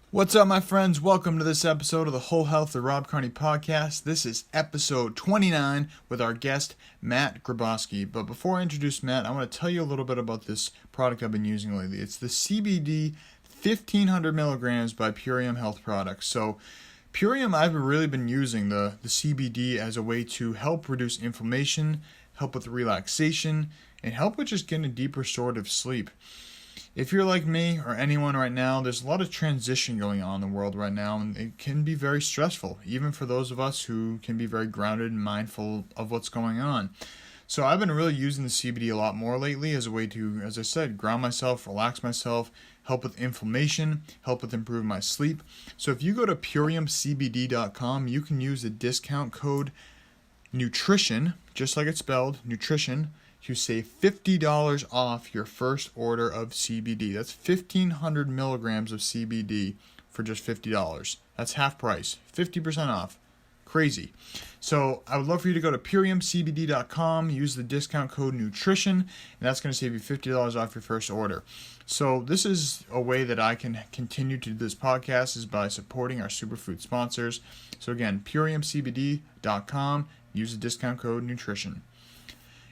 What's up, my friends? Welcome to this episode of the Whole Health, the Rob Carney podcast. This is episode 29 with our guest, Matt Grebosky. But before I introduce Matt, I want to tell you a little bit about this product I've been using lately. It's the CBD 1500 milligrams by Purium Health Products. So Purium, I've really been using the CBD as a way to help reduce inflammation, help with relaxation, and help with just getting a deep restorative sleep. If you're like me or anyone right now, there's a lot of transition going on in the world right now, and it can be very stressful, even for those of us who can be very grounded and mindful of what's going on. So I've been really using the CBD a lot more lately as a way to, as I said, ground myself, relax myself, help with inflammation, help with improving my sleep. So if you go to puriumcbd.com, you can use the discount code nutrition, just like it's spelled, nutrition, to save $50 off your first order of CBD. That's 1,500 milligrams of CBD for just $50. That's half price, 50% off. Crazy. So I would love for you to go to puriumcbd.com, use the discount code nutrition, and that's going to save you $50 off your first order. So this is a way that I can continue to do this podcast, is by supporting our superfood sponsors. So again, puriumcbd.com, use the discount code nutrition.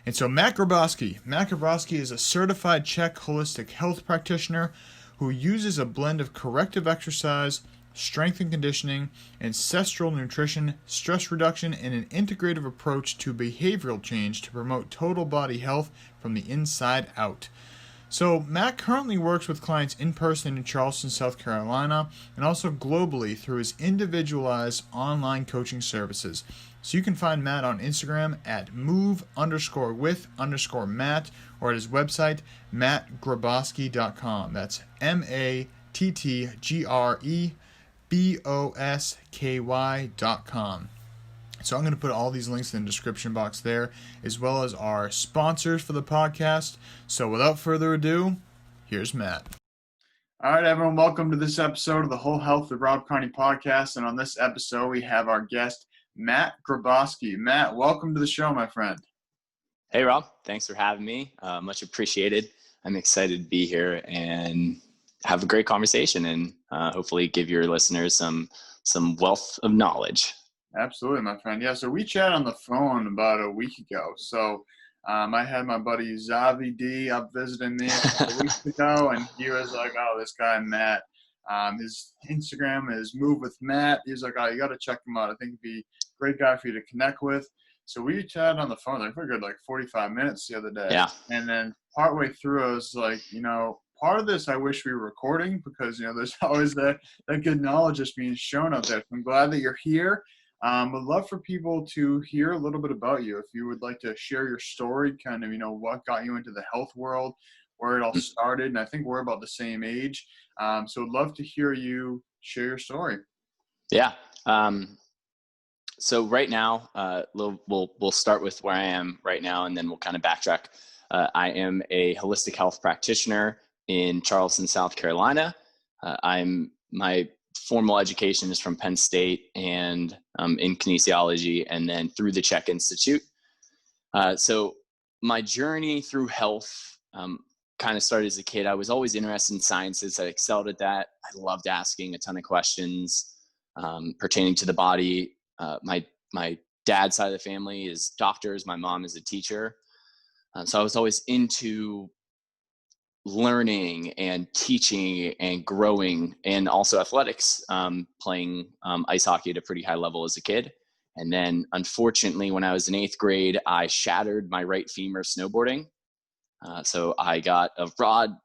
And so Matt Grebosky is a certified Czech holistic health practitioner who uses a blend of corrective exercise, strength and conditioning, ancestral nutrition, stress reduction, and an integrative approach to behavioral change to promote total body health from the inside out. So Matt currently works with clients in person in Charleston, South Carolina, and also globally through his individualized online coaching services. So you can find Matt on Instagram at move_with_Matt, or at his website, mattgrebosky.com. That's mattgrebosky.com. So I'm going to put all these links in the description box there, as well as our sponsors for the podcast. So without further ado, here's Matt. All right, everyone, welcome to this episode of the Whole Health, the Rob Carney podcast. And on this episode, we have our guest, Matt Grebosky. Matt, welcome to the show, my friend. Hey, Rob. Thanks for having me. Much appreciated. I'm excited to be here and have a great conversation, and hopefully give your listeners some wealth of knowledge. Absolutely, my friend. Yeah, so we chatted on the phone about a week ago. So I had my buddy Zavi D up visiting me a couple weeks ago, and he was like, oh, this guy, Matt, his Instagram is Move with Matt. He was like, oh, you got to check him out. I think he'd be a great guy for you to connect with. So we chatted on the phone for a good 45 minutes the other day. Yeah. And then partway through, I was like, part of this I wish we were recording, because, there's always that good knowledge just being shown out there. So I'm glad that you're here. Would love for people to hear a little bit about you. If you would like to share your story, kind of, what got you into the health world, where it all started. And I think we're about the same age. So I'd love to hear you share your story. Yeah. So right now, we'll start with where I am right now, and then we'll kind of backtrack. I am a holistic health practitioner in Charleston, South Carolina. My formal education is from Penn State and in kinesiology, and then through the Czech Institute. So my journey through health kind of started as a kid. I was always interested in sciences. I excelled at that. I loved asking a ton of questions pertaining to the body. My dad's side of the family is doctors. My mom is a teacher. So I was always into learning and teaching and growing, and also athletics, playing ice hockey at a pretty high level as a kid. And then unfortunately, when I was in 8th grade, I shattered my right femur snowboarding. So I got a rod,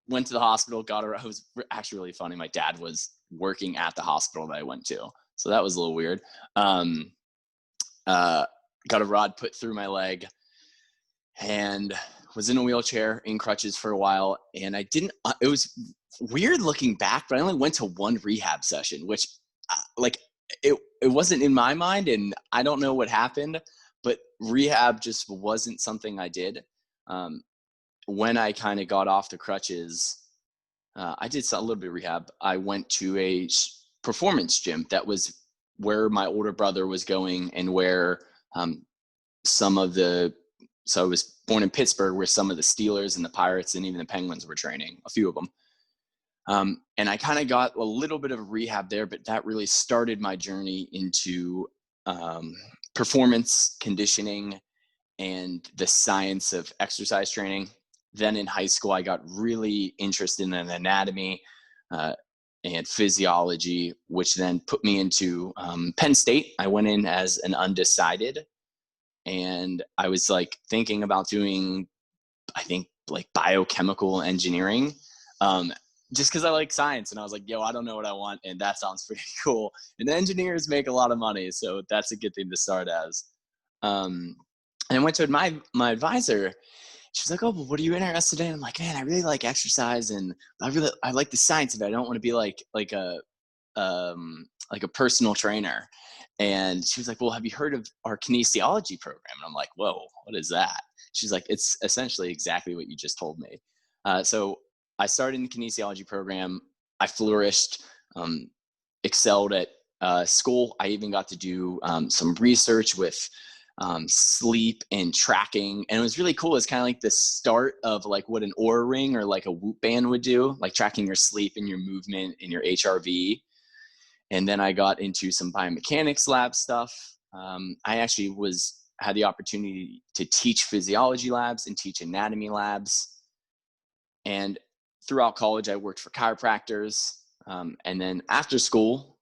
went to the hospital, got a, it was actually really funny. My dad was working at the hospital that I went to. So that was a little weird. Got a rod put through my leg and was in a wheelchair, in crutches for a while. And it was weird looking back, but I only went to one rehab session, which it wasn't in my mind, and I don't know what happened, but rehab just wasn't something I did. When I kind of got off the crutches, I did a little bit of rehab. I went to a performance gym. That was where my older brother was going, and where so I was born in Pittsburgh, where some of the Steelers and the Pirates and even the Penguins were training, a few of them. And I kind of got a little bit of rehab there, but that really started my journey into performance conditioning and the science of exercise training. Then in high school, I got really interested in anatomy and physiology, which then put me into Penn State. I went in as an undecided, and I was like thinking about doing, I think, like biochemical engineering, just because I like science. And I was like, yo, I don't know what I want, and that sounds pretty cool. And engineers make a lot of money, so that's a good thing to start as. And I went to my advisor. She's like, oh, well, what are you interested in? I'm like, man, I really like exercise, and I like the science of it. I don't want to be like a personal trainer. And she was like, well, have you heard of our kinesiology program? And I'm like, whoa, what is that? She's like, it's essentially exactly what you just told me. So I started in the kinesiology program. I flourished, excelled at school. I even got to do some research with sleep and tracking. And it was really cool. It's kind of like the start of like what an Oura ring or like a Whoop band would do, like tracking your sleep and your movement and your HRV. And then I got into some biomechanics lab stuff. I actually had the opportunity to teach physiology labs and teach anatomy labs. And throughout college, I worked for chiropractors. And then after school,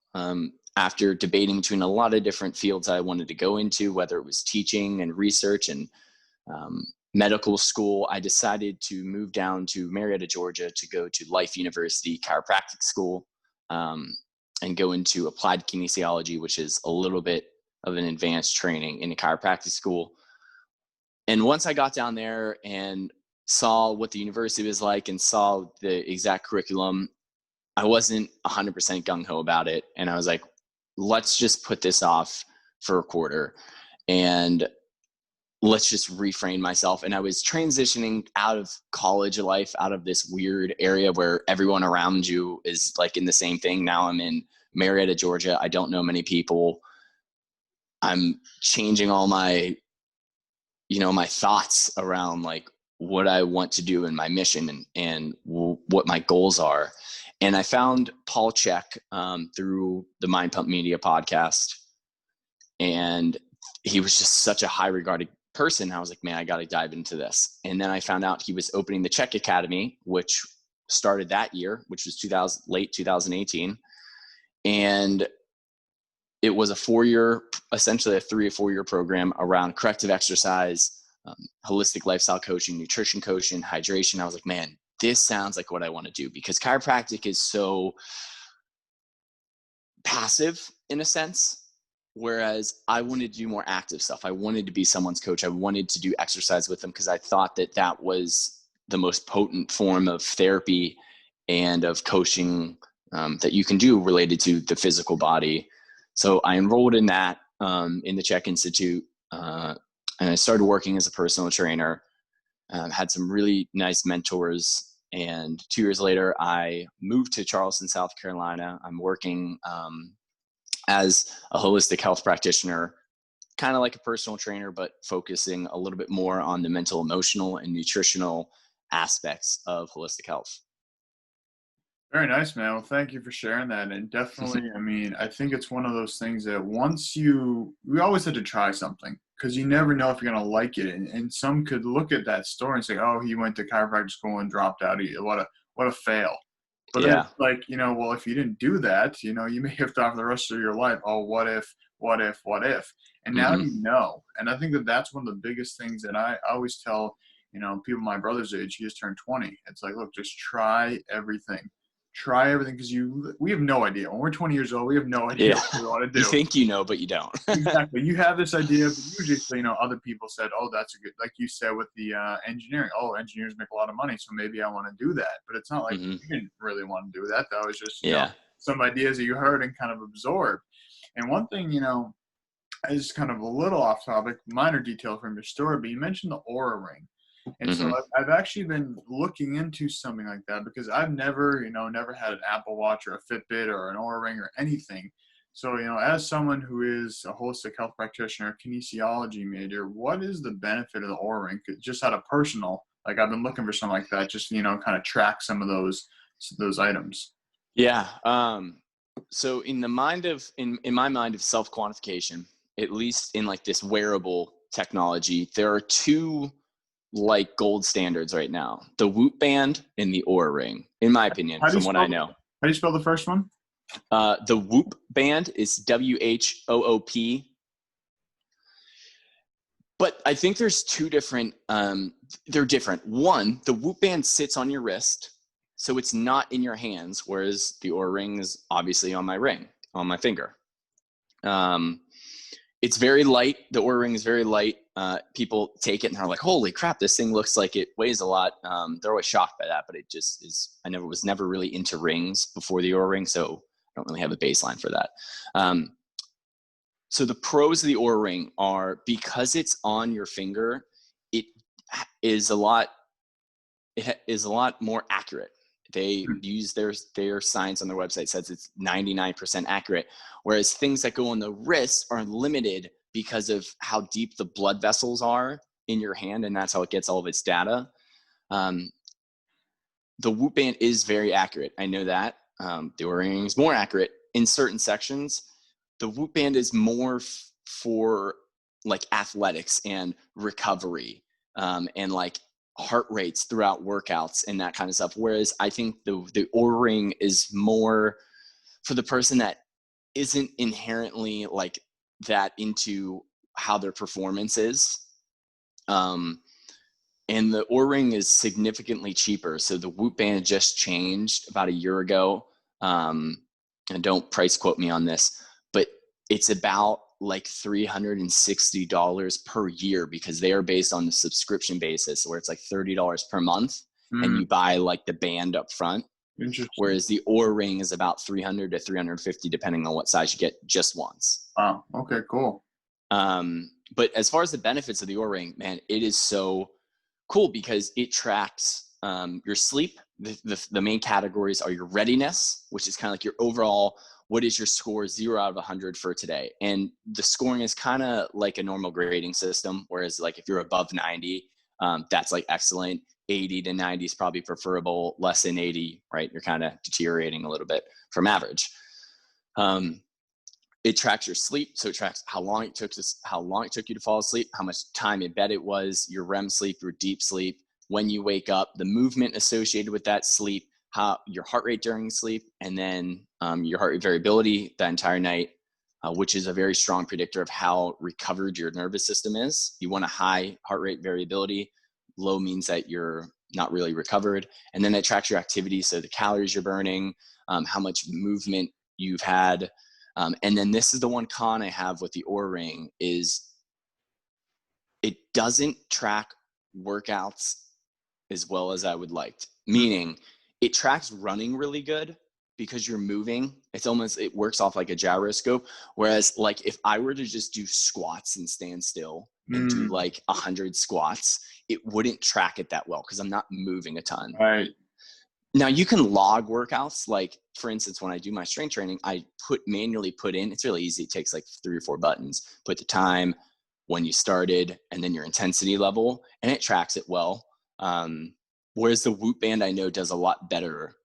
after debating between a lot of different fields I wanted to go into, whether it was teaching and research and medical school, I decided to move down to Marietta, Georgia to go to Life University Chiropractic School and go into applied kinesiology, which is a little bit of an advanced training in a chiropractic school. And once I got down there and saw what the university was like and saw the exact curriculum, I wasn't 100% gung-ho about it. And I was like, let's just put this off for a quarter and let's just reframe myself. And I was transitioning out of college life, out of this weird area where everyone around you is like in the same thing. Now I'm in Marietta, Georgia. I don't know many people. I'm changing all my, my thoughts around like what I want to do in my mission and what my goals are. And I found Paul Chek through the Mind Pump Media podcast. And he was just such a high regarded person. I was like, man, I got to dive into this. And then I found out he was opening the Chek Academy, which started that year, which was late 2018. And it was essentially a 3 or 4 year program around corrective exercise, holistic lifestyle coaching, nutrition coaching, hydration. I was like, man, this sounds like what I want to do, because chiropractic is so passive in a sense. Whereas I wanted to do more active stuff. I wanted to be someone's coach. I wanted to do exercise with them because I thought that was the most potent form of therapy and of coaching that you can do related to the physical body. So I enrolled in that in the Chek Institute, and I started working as a personal trainer. Had some really nice mentors, and 2 years later, I moved to Charleston, South Carolina. I'm working as a holistic health practitioner, kind of like a personal trainer, but focusing a little bit more on the mental, emotional, and nutritional aspects of holistic health. Very nice, man. Well, thank you for sharing that. And definitely, I mean, I think it's one of those things that we always had to try something, because you never know if you're going to like it. And some could look at that story and say, oh, he went to chiropractic school and dropped out. What a fail. But then it's like, well, if you didn't do that, you may have thought for the rest of your life, oh, what if? And now you know. And I think that's one of the biggest things that I always tell, people my brother's age, he just turned 20. It's like, look, just try everything. Try everything, because we have no idea. When we're 20 years old, we have no idea what we want to do. You think but you don't. Exactly. You have this idea, but usually, other people said, oh, that's a good, like you said with the engineering. Oh, engineers make a lot of money, so maybe I want to do that. But it's not like you didn't really want to do that. That was just some ideas that you heard and kind of absorbed. And one thing, is kind of a little off topic, minor detail from your story, but you mentioned the Oura ring. And so I've actually been looking into something like that, because I've never had an Apple Watch or a Fitbit or an Oura ring or anything. So, as someone who is a holistic health practitioner, kinesiology major, what is the benefit of the Oura ring? Just out of personal, like I've been looking for something like that, just, kind of track some of those those items? Yeah. So in my mind of self-quantification, at least in like this wearable technology, there are two like gold standards right now: the Whoop band and the Oura ring, in my opinion, How do you from what I spell? know. How do you spell the first one? The Whoop band is WHOOP. But I think there's two different, they're different. One, the Whoop band sits on your wrist, so it's not in your hands, whereas the Oura ring is obviously on my finger. It's very light. The Oura ring is very light. People take it and they're like, holy crap, this thing looks like it weighs a lot. They're always shocked by that, but it just is. I was never really into rings before the Oura ring, so I don't really have a baseline for that. So the pros of the Oura ring are, because it's on your finger, it is a lot more accurate. They use their science on their website says it's 99% accurate, whereas things that go on the wrist are limited because of how deep the blood vessels are in your hand, and that's how it gets all of its data. The Whoop band is very accurate. I know that. The Oura ring is more accurate in certain sections. The Whoop band is more for like athletics and recovery, and like heart rates throughout workouts and that kind of stuff. Whereas I think the Oura ring is more for the person that isn't inherently like that into how their performance is. And the Oura ring is significantly cheaper. So the Whoop band just changed about a year ago. And don't price quote me on this, but it's about like $360 per year, because they are based on the subscription basis, where it's like $30 per month, and you buy like the band up front. Whereas the Oura ring is about $300 to $350, depending on what size you get, just once. Wow. Okay, cool. But as far as the benefits of the Oura ring, man, it is so cool because it tracks your sleep. The main categories are your readiness, which is kind of like your overall, what is your score 0 out of 100 for today? And the scoring is kind of like a normal grading system, whereas like if you're above 90, that's like excellent. 80 to 90 is probably preferable. Less than 80, right? You're kind of deteriorating a little bit from average. It tracks your sleep, so it tracks how long it took you to fall asleep, how much time in bed it was, your REM sleep, your deep sleep, when you wake up, the movement associated with that sleep, how your heart rate during sleep, and then your heart rate variability that entire night, which is a very strong predictor of how recovered your nervous system is. You want a high heart rate variability. Low means that you're not really recovered. And then it tracks your activity, so the calories you're burning, how much movement you've had. And then this is the one con I have with the Oura ring is it doesn't track workouts as well as I would like. Meaning it tracks running really good because you're moving. It works off like a gyroscope. Whereas like if I were to just do squats and stand still and do like 100 squats, it wouldn't track it that well because I'm not moving a ton. Right. Now you can log workouts. Like for instance, when I do my strength training, I manually put in, it's really easy. It takes like 3 or 4 buttons, put the time, when you started, and then your intensity level, and it tracks it well. Whereas the Whoop band I know does a lot better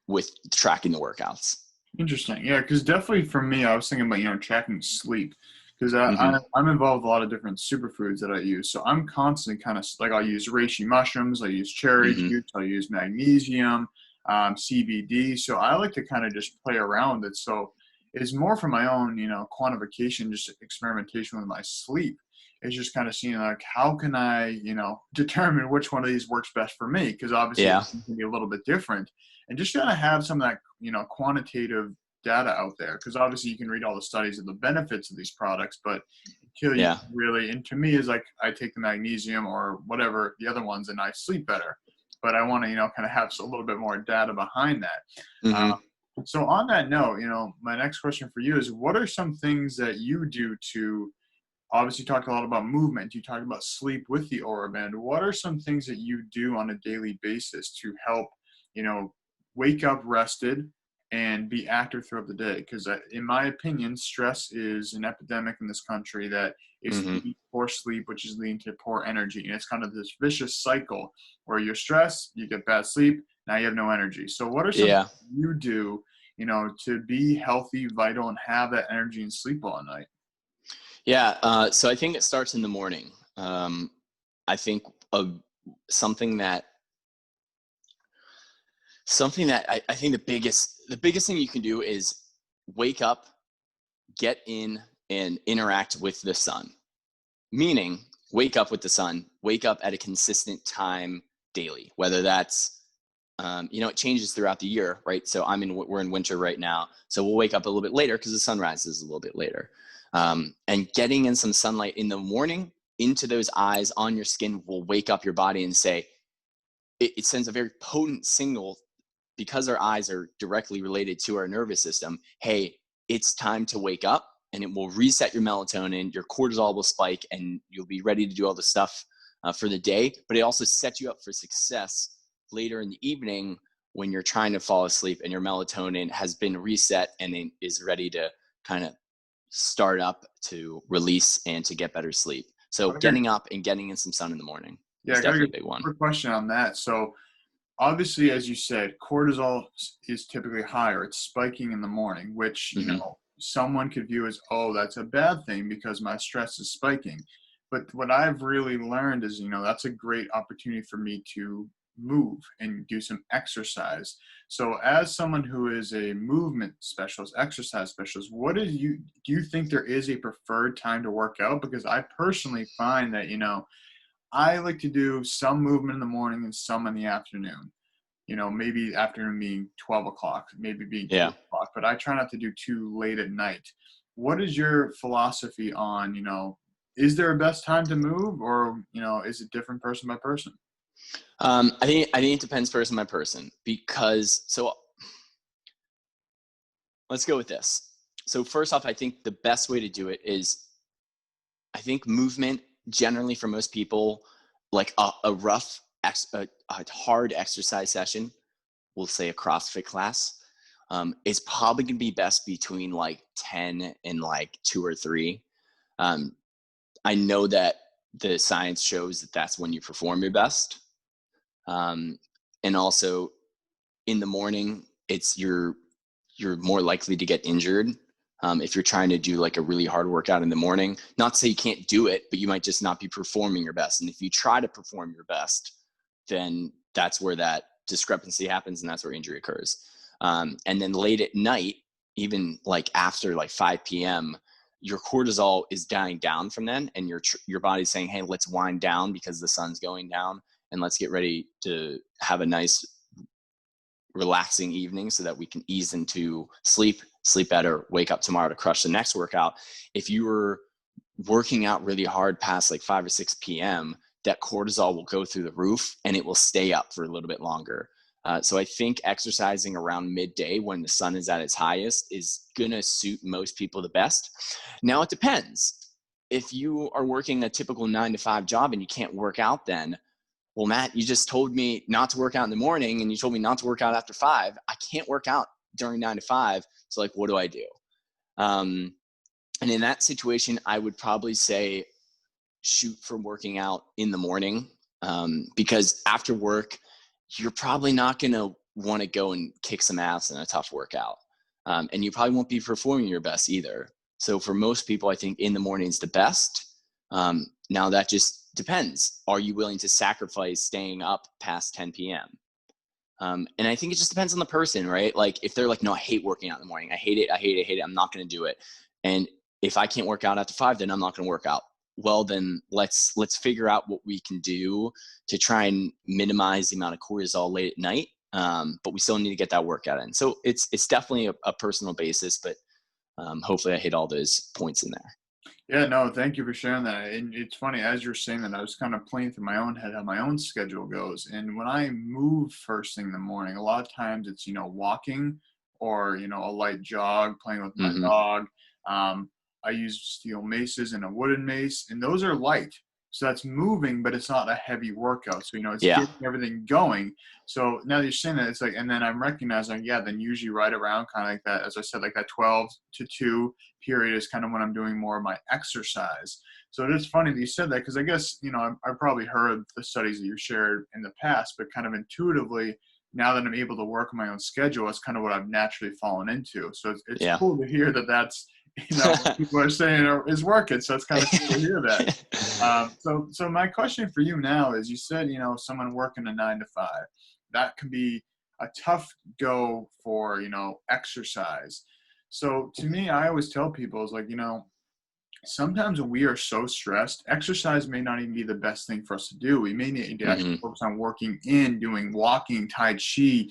with tracking the workouts. Interesting. Yeah, because definitely for me, I was thinking about, tracking sleep, because I'm involved with a lot of different superfoods that I use. So I'm constantly kind of like, I'll use reishi mushrooms, I use cherry juice, I'll use magnesium, CBD. So I like to kind of just play around with it. So it's more for my own, quantification, just experimentation with my sleep. It's just kind of seeing like, how can I, determine which one of these works best for me? Because obviously it can be a little bit different. And just kind of have some of that, quantitative data out there. Because obviously you can read all the studies of the benefits of these products, but until you really, and to me is like, I take the magnesium or whatever, the other ones, and I sleep better. But I want to, kind of have a little bit more data behind that. So on that note, my next question for you is, what are some things that you do to, obviously you talked a lot about movement, you talked about sleep with the Oura band. What are some things that you do on a daily basis to help, wake up rested and be active throughout the day? Because in my opinion, stress is an epidemic in this country that is leading to poor sleep, which is leading to poor energy. And it's kind of this vicious cycle where you're stressed, you get bad sleep, now you have no energy. So what are some Yeah. things you do, to be healthy, vital, and have that energy and sleep all night? Yeah. So I think it starts in the morning. I think of something that I think the biggest thing you can do is wake up, get in, and interact with the sun. Meaning, wake up with the sun, wake up at a consistent time daily, whether that's it changes throughout the year, right? So we're in winter right now, so we'll wake up a little bit later because the sun rises a little bit later. And getting in some sunlight in the morning into those eyes on your skin will wake up your body and say, it sends a very potent signal because our eyes are directly related to our nervous system. Hey, it's time to wake up, and it will reset your melatonin, your cortisol will spike, and you'll be ready to do all the stuff for the day. But it also sets you up for success later in the evening when you're trying to fall asleep and your melatonin has been reset and is ready to kind of start up to release and to get better sleep. So getting up and getting in some sun in the morning Yeah, is I got definitely a a big one. quick question on that. So obviously, as you said, cortisol is typically higher. It's spiking in the morning, which, Mm-hmm. someone could view as, oh, that's a bad thing because my stress is spiking. But what I've really learned is, that's a great opportunity for me to move and do some exercise. So as someone who is a movement specialist, exercise specialist, do you think there is a preferred time to work out? Because I personally find that, I like to do some movement in the morning and some in the afternoon. Maybe afternoon being 12 o'clock, maybe being 2 Yeah. o'clock, but I try not to do too late at night. What is your philosophy on, is there a best time to move, or, is it different person by person? I think it depends person by person so let's go with this. So first off, I think the best way to do it is, I think movement generally for most people, like a rough, a hard exercise session, we'll say a CrossFit class, is probably going to be best between like 10 and like 2 or 3. I know that the science shows that that's when you perform your best. And also in the morning, you're more likely to get injured if you're trying to do like a really hard workout in the morning. Not to say you can't do it, but you might just not be performing your best. And if you try to perform your best, then that's where that discrepancy happens, and that's where injury occurs. And then late at night, even like after like 5 p.m., your cortisol is dying down from then, and your body's saying, hey, let's wind down because the sun's going down, and let's get ready to have a nice relaxing evening so that we can ease into sleep better, wake up tomorrow to crush the next workout. If you were working out really hard past like 5 or 6 p.m., that cortisol will go through the roof and it will stay up for a little bit longer. So I think exercising around midday when the sun is at its highest is going to suit most people the best. Now it depends. If you are working a typical 9-to-5 job and you can't work out then, well, Matt, you just told me not to work out in the morning and you told me not to work out after 5. I can't work out during 9 to 5. So like, what do I do? And in that situation, I would probably say shoot for working out in the morning, because after work, you're probably not going to want to go and kick some ass in a tough workout. And you probably won't be performing your best either. So for most people, I think in the morning is the best. Now that just depends. Are you willing to sacrifice staying up past 10 p.m.? And I think it just depends on the person, right? Like if they're like, no, I hate working out in the morning. I hate it. I'm not going to do it. And if I can't work out after 5, then I'm not going to work out. Well, then let's figure out what we can do to try and minimize the amount of cortisol late at night. But we still need to get that workout in. So it's definitely a personal basis, but hopefully I hit all those points in there. Yeah, no, thank you for sharing that. And it's funny, as you're saying that, I was kind of playing through my own head how my own schedule goes. And when I move first thing in the morning, a lot of times it's, walking or, a light jog, playing with my Mm-hmm. dog. I use steel maces and a wooden mace, and those are light. So that's moving, but it's not a heavy workout. So, it's Yeah. getting everything going. So now that you're saying that, it's like, and then I'm recognizing, yeah, then usually right around kind of like that, as I said, like that 12 to 2 period is kind of when I'm doing more of my exercise. So it is funny that you said that, because I guess, I've probably heard the studies that you shared in the past, but kind of intuitively, now that I'm able to work on my own schedule, it's kind of what I've naturally fallen into. So it's Yeah. cool to hear that that's, what people are saying is working. So it's kind of cool to hear that. So my question for you now is, you said, someone working a 9 to 5, that can be a tough go for, exercise. So to me, I always tell people is like, sometimes when we are so stressed, exercise may not even be the best thing for us to do. We may need to actually focus on doing walking, Tai Chi,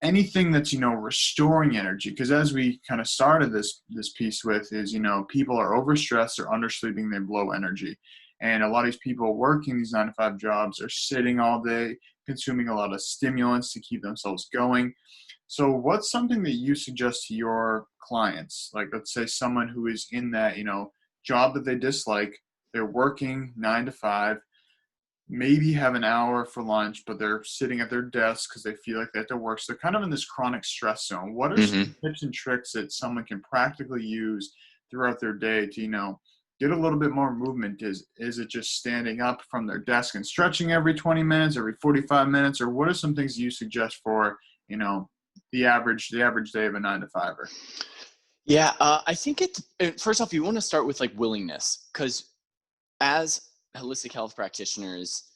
anything that's, restoring energy. Because as we kind of started this piece with is, people are overstressed, they're undersleeping, they're low energy. And a lot of these people working these 9 to 5 jobs are sitting all day, consuming a lot of stimulants to keep themselves going. So what's something that you suggest to your clients? Like, let's say someone who is in that, job that they dislike, they're working 9 to 5, maybe have an hour for lunch, but they're sitting at their desk because they feel like they have to work. So they're kind of in this chronic stress zone. What are some tips and tricks that someone can practically use throughout their day to, get a little bit more movement? Is it just standing up from their desk and stretching every 20 minutes, every 45 minutes? Or what are some things you suggest for, the average day of a 9 to 5er? Yeah, I think first off, you want to start with like willingness, because as holistic health practitioners,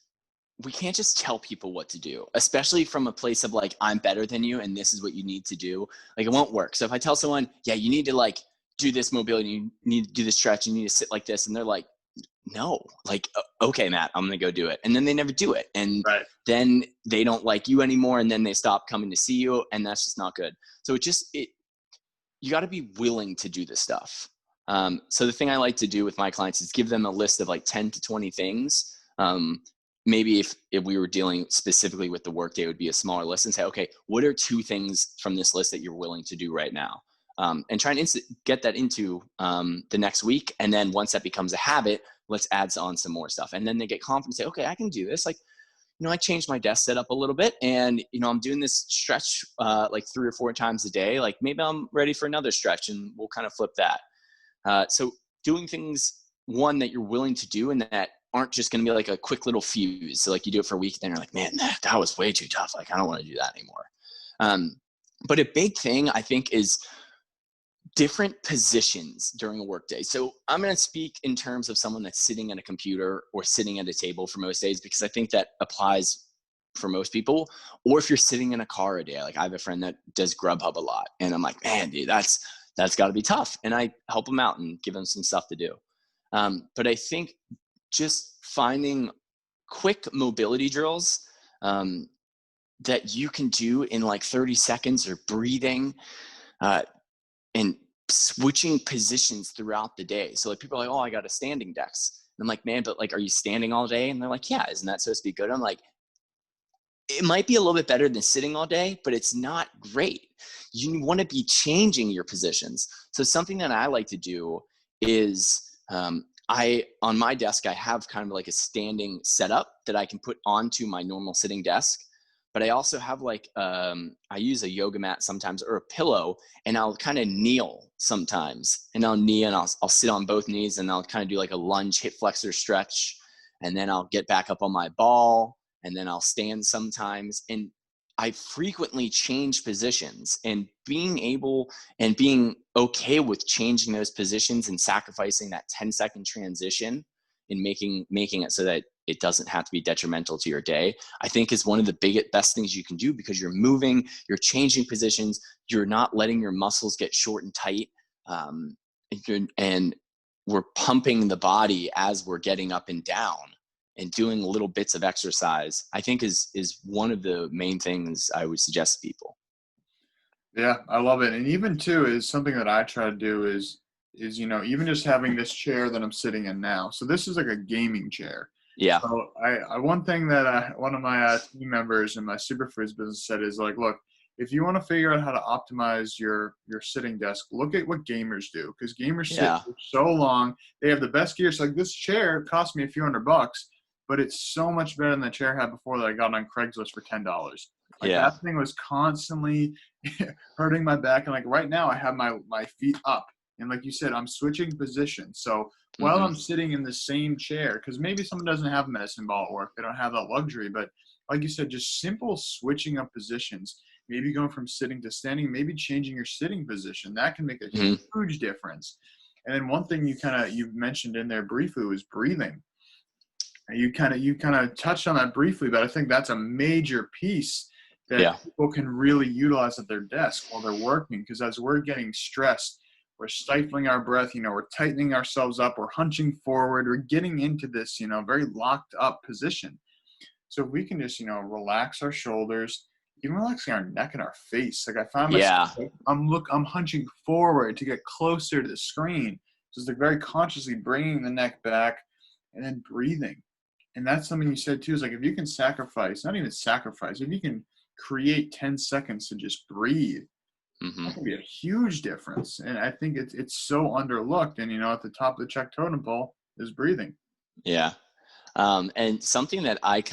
we can't just tell people what to do, especially from a place of like, I'm better than you and this is what you need to do. Like, it won't work. So if I tell someone, yeah, you need to like do this mobility, you need to do this stretch, you need to sit like this, and they're like, no, like, okay, Matt, I'm going to go do it. And then they never do it. And then they don't like you anymore. And then they stop coming to see you. And that's just not good. So you got to be willing to do this stuff. So the thing I like to do with my clients is give them a list of like 10 to 20 things. Maybe if we were dealing specifically with the workday, it would be a smaller list, and say, okay, what are 2 things from this list that you're willing to do right now? And try and get that into the next week. And then once that becomes a habit, let's add on some more stuff. And then they get confident, say, okay, I can do this. Like, I changed my desk setup a little bit, and, I'm doing this stretch like 3 or 4 times a day. Like, maybe I'm ready for another stretch, and we'll kind of flip that. So doing things, one, that you're willing to do and that aren't just going to be like a quick little fuse. So like you do it for a week, then you're like, man, that was way too tough. Like, I don't want to do that anymore. But a big thing, I think, is different positions during a workday. So I'm going to speak in terms of someone that's sitting at a computer or sitting at a table for most days, because I think that applies for most people. Or if you're sitting in a car a day, like I have a friend that does Grubhub a lot, and I'm like, man, dude, that's got to be tough. And I help them out and give them some stuff to do. But I think just finding quick mobility drills that you can do in like 30 seconds, or breathing, and switching positions throughout the day. So like, people are like, oh, I got a standing desk. And I'm like, man, but like, are you standing all day? And they're like, yeah, isn't that supposed to be good? I'm like, it might be a little bit better than sitting all day, but it's not great. You want to be changing your positions. So something that I like to do is, on my desk, I have kind of like a standing setup that I can put onto my normal sitting desk. But I also have like, I use a yoga mat sometimes, or a pillow, and I'll kind of kneel sometimes. And I'll kneel, and I'll sit on both knees, and I'll kind of do like a lunge hip flexor stretch. And then I'll get back up on my ball, and then I'll stand sometimes. And I frequently change positions, and being okay with changing those positions and sacrificing that 10-second transition and making it so that it doesn't have to be detrimental to your day, I think is one of the best things you can do, because you're moving, you're changing positions, you're not letting your muscles get short and tight. And we're pumping the body as we're getting up and down, and doing little bits of exercise, I think is one of the main things I would suggest to people. Yeah, I love it. And even too is something that I try to do is, even just having this chair that I'm sitting in now. So this is like a gaming chair. Yeah. So one thing that one of my team members in my superfoods business said is like, look, if you want to figure out how to optimize your sitting desk, look at what gamers do, because gamers sit for so long. They have the best gear. So like, this chair cost me a few $100, but it's so much better than the chair I had before that I got on Craigslist for $10. Like, that thing was constantly hurting my back. And like, right now I have my feet up. And like you said, I'm switching positions. So while I'm sitting in the same chair, because maybe someone doesn't have a medicine ball at work, they don't have that luxury, but like you said, just simple switching up positions, maybe going from sitting to standing, maybe changing your sitting position. That can make a Mhm. huge difference. And then one thing you mentioned in there briefly was breathing. And you kind of touched on that briefly, but I think that's a major piece that Yeah. people can really utilize at their desk while they're working. Because as we're getting stressed, we're stifling our breath, we're tightening ourselves up, we're hunching forward, we're getting into this, very locked up position. So if we can just, relax our shoulders, even relaxing our neck and our face. Like I find myself, Yeah. like, I'm hunching forward to get closer to the screen. So it's like very consciously bringing the neck back and then breathing. And that's something you said too, is like if you can sacrifice, not even sacrifice, if you can create 10 seconds to just breathe, Hmm. that can be a huge difference. And I think it's so underlooked. And, at the top of the check totem pole is breathing. Yeah. And something that I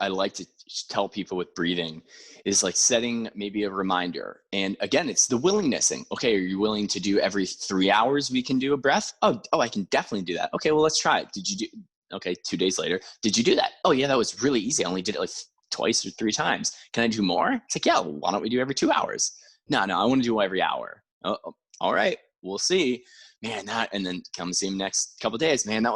like to tell people with breathing is like setting maybe a reminder. And again, it's the willingness thing. Okay, are you willing to do every 3 hours we can do a breath? Oh, I can definitely do that. Okay, well, let's try it. Okay, 2 days later, did you do that? Oh yeah, that was really easy. I only did it like twice or 3 times. Can I do more? It's like, yeah, well, why don't we do every 2 hours? No, I want to do every hour. Oh, all right, we'll see. Man, and then comes the next couple of days, man,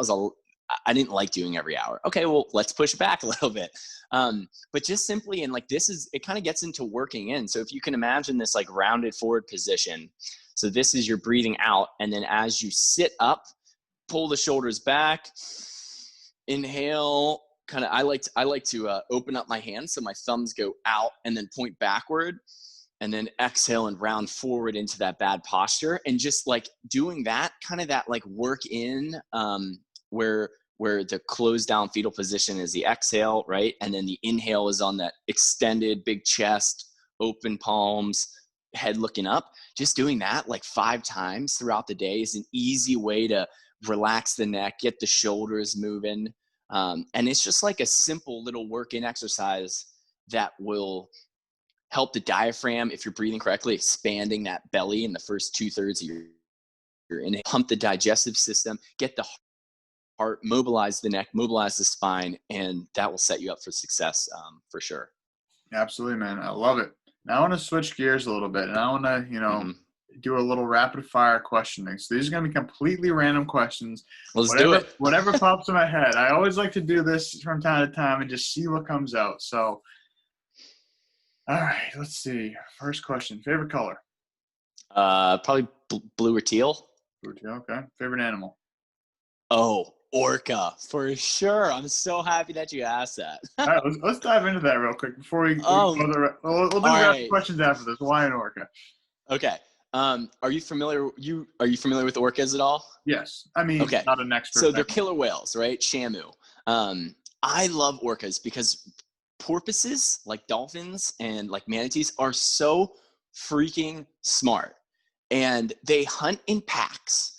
I didn't like doing every hour. Okay, well, let's push back a little bit. But just simply, and like it kind of gets into working in. So if you can imagine this like rounded forward position. So this is your breathing out. And then as you sit up, pull the shoulders back, inhale, I like to open up my hands so my thumbs go out and then point backward. And then exhale and round forward into that bad posture. And just like doing that, kind of that like work in where the closed down fetal position is the exhale, right? And then the inhale is on that extended big chest, open palms, head looking up. Just doing that like 5 times throughout the day is an easy way to relax the neck, get the shoulders moving. And it's just like a simple little work in exercise that will help the diaphragm, if you're breathing correctly, expanding that belly in the first 2/3 of your inhale, pump the digestive system, get the heart, mobilize the neck, mobilize the spine, and that will set you up for success for sure. Absolutely, man. I love it. Now I want to switch gears a little bit, and I want to, Mm-hmm. do a little rapid fire questioning. So these are going to be completely random questions. Let's do it. Whatever pops in my head. I always like to do this from time to time and just see what comes out. So, all right, let's see. First question: favorite color? Probably blue or teal. Blue, teal, okay. Favorite animal? Oh, orca for sure. I'm so happy that you asked that. All right, let's dive into that real quick before we go. We'll do rapid right. questions after this. Why an orca? Okay. Are you familiar with orcas at all? Yes. I mean, okay. Not an expert. So they're killer whales, right? Shamu. I love orcas because porpoises, like dolphins and like manatees, are so freaking smart. And they hunt in packs.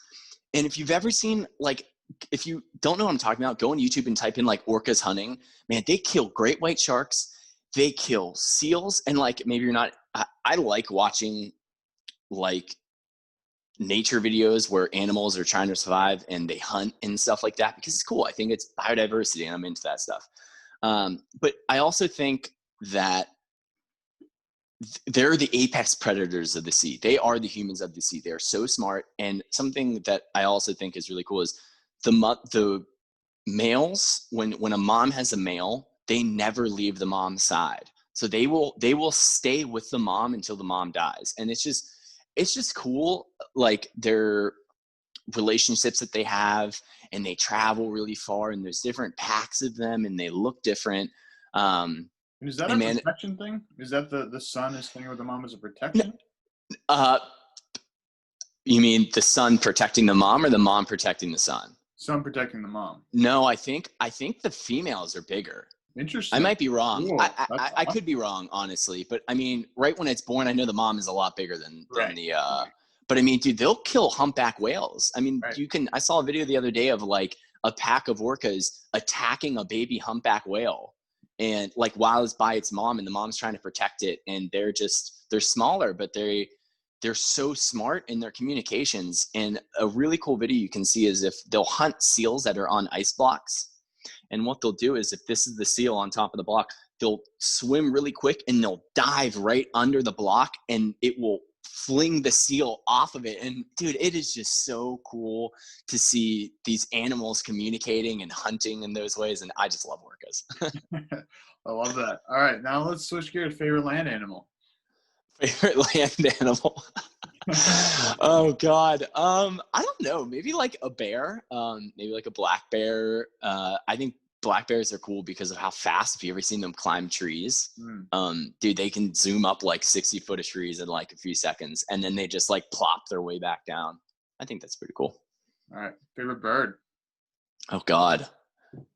And if you've ever seen, like, if you don't know what I'm talking about, go on YouTube and type in like orcas hunting. Man, they kill great white sharks. They kill seals. And like, maybe you're not, I like watching like nature videos where animals are trying to survive and they hunt and stuff like that because it's cool. I think it's biodiversity and I'm into that stuff. But I also think that they're the apex predators of the sea. They are the humans of the sea. They are so smart. And something that I also think is really cool is the males, when a mom has a male, they never leave the mom's side. So they will stay with the mom until the mom dies. And it's just cool, like their relationships that they have, and they travel really far, and there's different packs of them and they look different. Is that a protection thing? Is that the son is staying with the mom as a protection? You mean the son protecting the mom or the mom protecting the son? Son protecting the mom. No, I think the females are bigger. Interesting. I might be wrong. Cool. I could be wrong, honestly. But I mean, right when it's born, I know the mom is a lot bigger than the. But I mean, dude, they'll kill humpback whales. I mean, I saw a video the other day of like a pack of orcas attacking a baby humpback whale, and like while it's by its mom, and the mom's trying to protect it, and they're smaller, but they're so smart in their communications. And a really cool video you can see is if they'll hunt seals that are on ice blocks. And what they'll do is if this is the seal on top of the block, they'll swim really quick and they'll dive right under the block and it will fling the seal off of it. And dude, it is just so cool to see these animals communicating and hunting in those ways. And I just love orcas. I love that. All right, now let's switch gears. Favorite land animal. Favorite land animal. Oh God. I don't know. Maybe like a bear. Maybe like a black bear. I think black bears are cool because of how fast. Have you ever seen them climb trees? Dude, they can zoom up like 60 foot of trees in like a few seconds, and then they just like plop their way back down. I think that's pretty cool. All right, favorite bird. Oh God,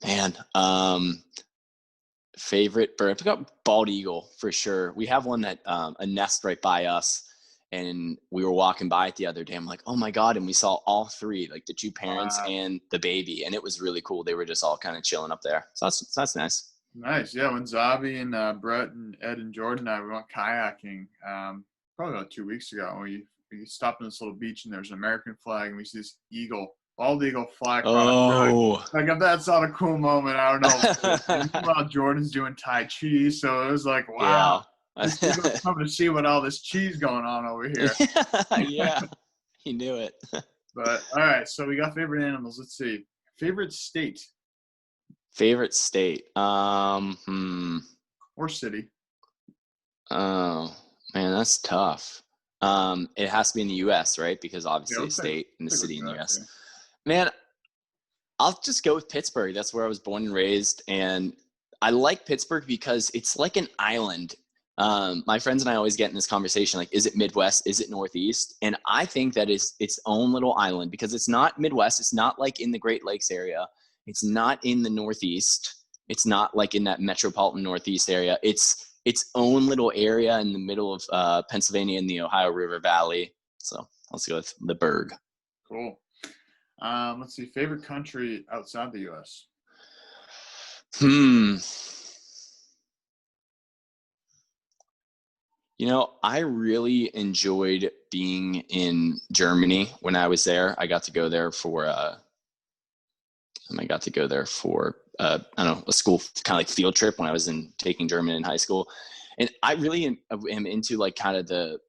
man. Favorite bird. I pick up bald eagle for sure. We have one that a nest right by us, and we were walking by it the other day. I'm like, oh my God. And we saw all three, like the two parents and the baby. And it was really cool. They were just all kind of chilling up there. So that's nice. Nice. Yeah. When Zabi and Brett and Ed and Jordan and I, we went kayaking probably about 2 weeks ago. We stopped on this little beach and there's an American flag and we see this eagle, bald eagle fly across. Like, if that's not a cool moment, I don't know. And meanwhile, Jordan's doing Tai Chi. So it was like, wow. Yeah. This coming to see what all this cheese going on over here. Yeah, he knew it. But all right, so we got favorite animals. Let's see. Favorite state. Favorite state. Or city. Oh man, that's tough. It has to be in the U.S., right? Because obviously a state and the city in the U.S. Man, I'll just go with Pittsburgh. That's where I was born and raised, and I like Pittsburgh because it's like an island. My friends and I always get in this conversation, like, is it Midwest? Is it Northeast? And I think that is its own little island because it's not Midwest. It's not like in the Great Lakes area. It's not in the Northeast. It's not like in that metropolitan Northeast area. It's its own little area in the middle of Pennsylvania in the Ohio River Valley. So let's go with the Berg. Cool. Let's see. Favorite country outside the U.S.? You know, I really enjoyed being in Germany when I was there. I got to go there for a school kind of like field trip when I was taking German in high school. And I really am into like kind of the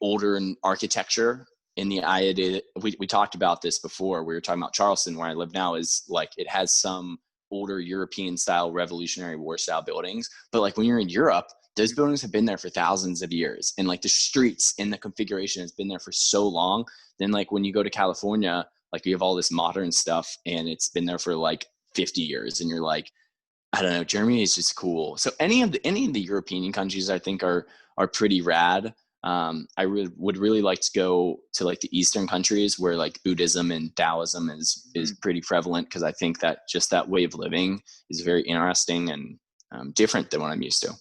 older architecture in the idea. We talked about this before. We were talking about Charleston, where I live now, is like it has some older European style Revolutionary War style buildings. But like when you're in Europe, those buildings have been there for thousands of years, and like the streets and the configuration has been there for so long. Then like when you go to California, like you have all this modern stuff and it's been there for like 50 years, and you're like, I don't know, Germany is just cool. So any of the European countries I think are pretty rad. I would really like to go to like the Eastern countries where like Buddhism and Taoism is pretty prevalent, because I think that just that way of living is very interesting and different than what I'm used to.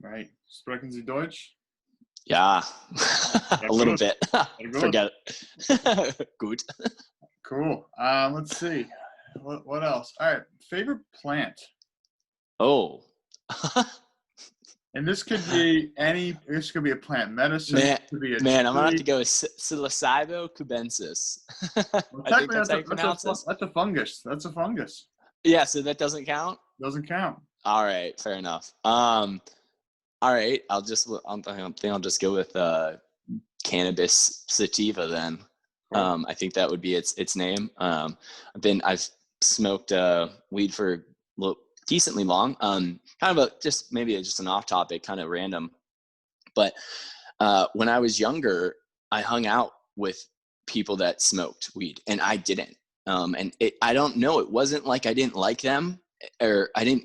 Right. Sprechen Sie Deutsch? Yeah, a little bit. Forget it. Good. Cool. Let's see. What else? All right. Favorite plant? Oh. And this could be this could be a plant medicine. Man, could be I'm going to have to go with Psilocybe cubensis. Well, I think that's a fungus. That's a fungus. Yeah, so that doesn't count? Doesn't count. All right, fair enough. All right, I think I'll just go with Cannabis sativa then. Cool. I think that would be its name. I've smoked weed for decently long. Kind of just an off topic, kind of random. But when I was younger, I hung out with people that smoked weed, and I didn't. And I don't know. It wasn't like I didn't like them, or and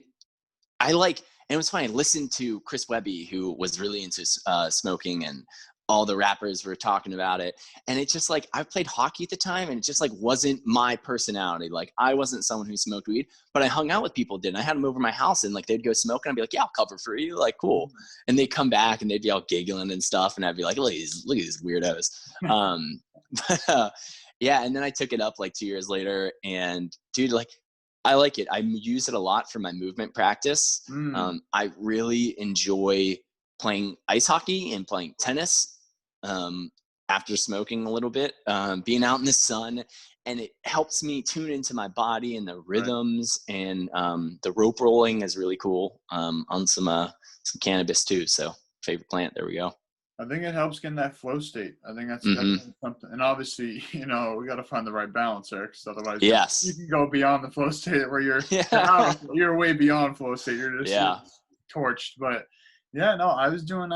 it was funny. I listened to Chris Webby, who was really into smoking, and all the rappers were talking about it. And it's just like, I played hockey at the time, and it just like wasn't my personality. Like I wasn't someone who smoked weed, but I hung out with people who did. And I had them over my house, and like they'd go smoke, and I'd be like, yeah, I'll cover for you. Like, cool. And they'd come back and they'd be all giggling and stuff. And I'd be like, look at these weirdos. Yeah. And then I took it up like 2 years later, and dude, like, I like it. I use it a lot for my movement practice. I really enjoy playing ice hockey and playing tennis. I after smoking a little bit, being out in the sun, and it helps me tune into my body and the rhythms. And the rope rolling is really cool on some cannabis too. So favorite plant. There we go. I think it helps get in that flow state. I think that's definitely something. And obviously, we got to find the right balance there, because otherwise you can go beyond the flow state where you're way beyond flow state. You're just torched. But yeah, no, I was doing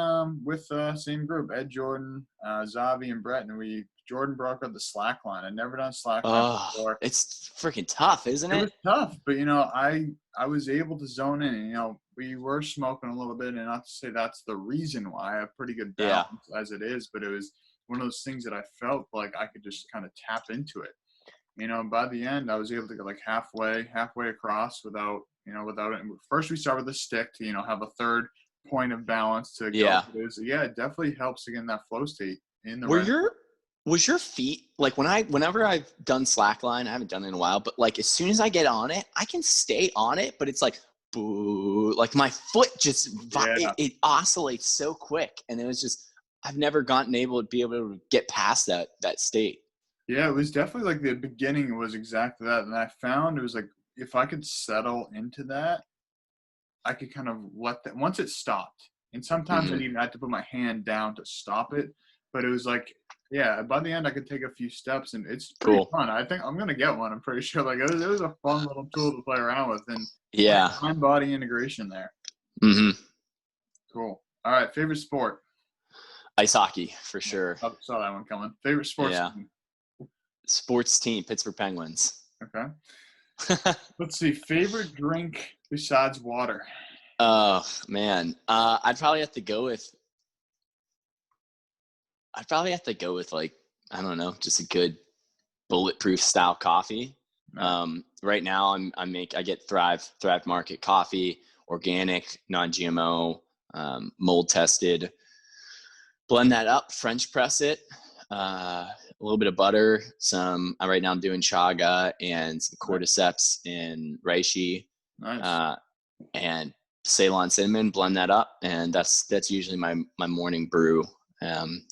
with same group, Ed, Jordan, Zavi, and Brett, and Jordan broke up the slack line. I'd never done slack line before. It's freaking tough, isn't it? It was tough, but I was able to zone in. And, we were smoking a little bit, and not to say that's the reason why. I have pretty good balance as it is, but it was one of those things that I felt like I could just kind of tap into it. By the end, I was able to go like halfway across without it. First, we start with a stick to have a third point of balance to go. It definitely helps to get in that flow state. Was your feet like whenever I've done slackline, I haven't done it in a while, but like as soon as I get on it, I can stay on it, but it's like boo, like my foot just it oscillates so quick, and it was just I've never been able to get past that state. Yeah, it was definitely like the beginning was exactly that, and I found it was like if I could settle into that, I could kind of let that once it stopped. And sometimes I even had to put my hand down to stop it, but it was like. Yeah, by the end I could take a few steps, and it's pretty fun. I think I'm gonna get one. I'm pretty sure. Like it was a fun little tool to play around with, and mind-body integration there. Cool. All right, favorite sport? Ice hockey for sure. I saw that one coming. Favorite sports team? Sports team, Pittsburgh Penguins. Okay. Let's see. Favorite drink besides water? Oh man, I'd probably have to go with like, I don't know, just a good bulletproof style coffee. Right now I get Thrive Market coffee, organic, non-GMO, mold tested. Blend that up, French press it, a little bit of butter, right now I'm doing chaga and some cordyceps and reishi. Nice. And Ceylon cinnamon, blend that up, and that's usually my morning brew.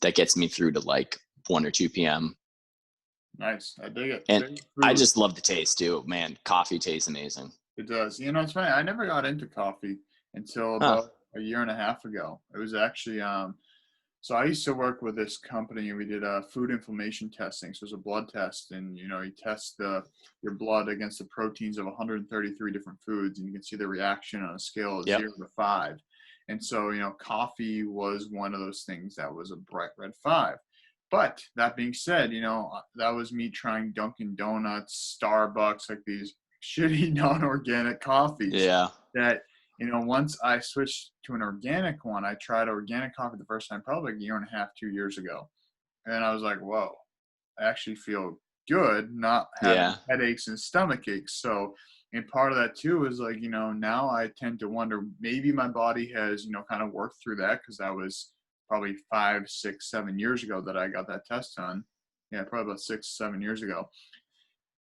That gets me through to like 1 or 2 p.m. Nice. I dig it. And I just love the taste too. Man, coffee tastes amazing. It does. It's funny. I never got into coffee until about a year and a half ago. It was actually, so I used to work with this company, and we did food inflammation testing. So it was a blood test, and, you test your blood against the proteins of 133 different foods, and you can see the reaction on a scale of 0 to 5. And so, coffee was one of those things that was a bright red 5. But that being said, that was me trying Dunkin' Donuts, Starbucks, like these shitty non-organic coffees. Yeah. That, once I switched to an organic one, I tried organic coffee the first time, probably like a year and a half, 2 years ago. And I was like, whoa, I actually feel good, not having headaches and stomach aches. So, and part of that too is like, now I tend to wonder, maybe my body has, kind of worked through that, because that was probably 5, 6, 7 years ago that I got that test done. Yeah, probably about 6, 7 years ago.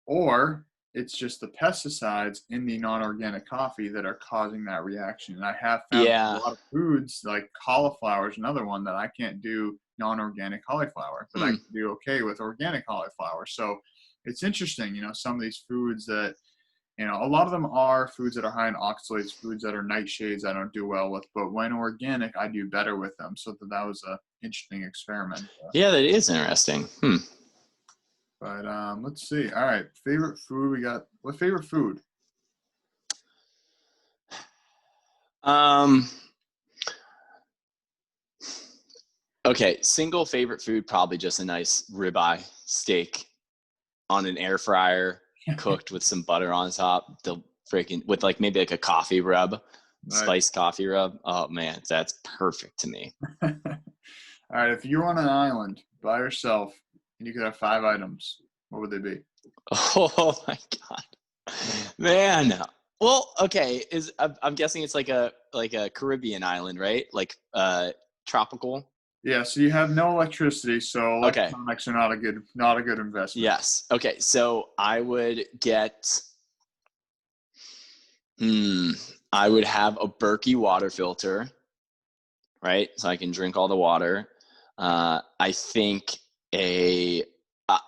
Or it's just the pesticides in the non-organic coffee that are causing that reaction. And I have found a lot of foods, like cauliflower is another one, that I can't do non-organic cauliflower, but I can do okay with organic cauliflower. So it's interesting, some of these foods that, a lot of them are foods that are high in oxalates, foods that are nightshades I don't do well with, but when organic, I do better with them. So that was an interesting experiment. Yeah, that is interesting. But let's see. All right, favorite food we got. What favorite food? Okay, single favorite food, probably just a nice ribeye steak on an air fryer, cooked with some butter on top, with like maybe like a coffee rub, spiced coffee rub. Oh man, that's perfect to me. All right, if you were on an island by yourself and you could have 5 items, what would they be? Oh my God, man. Well, okay, I'm guessing it's like a Caribbean island, right? Like tropical. Yeah, so you have no electricity, so electronics are not a good investment. Yes. Okay, so I would get I would have a Berkey water filter, right? So I can drink all the water. I think I'm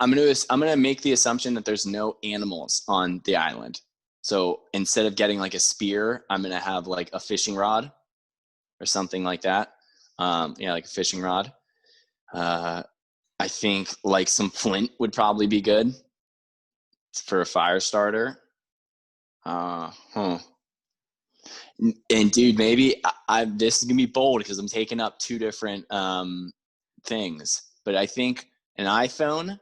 gonna make the assumption that there's no animals on the island. So instead of getting like a spear, I'm gonna have like a fishing rod or something like that. Like a fishing rod. I think like some flint would probably be good for a fire starter. And dude, maybe this is gonna be bold because I'm taking up two different things, but I think an iPhone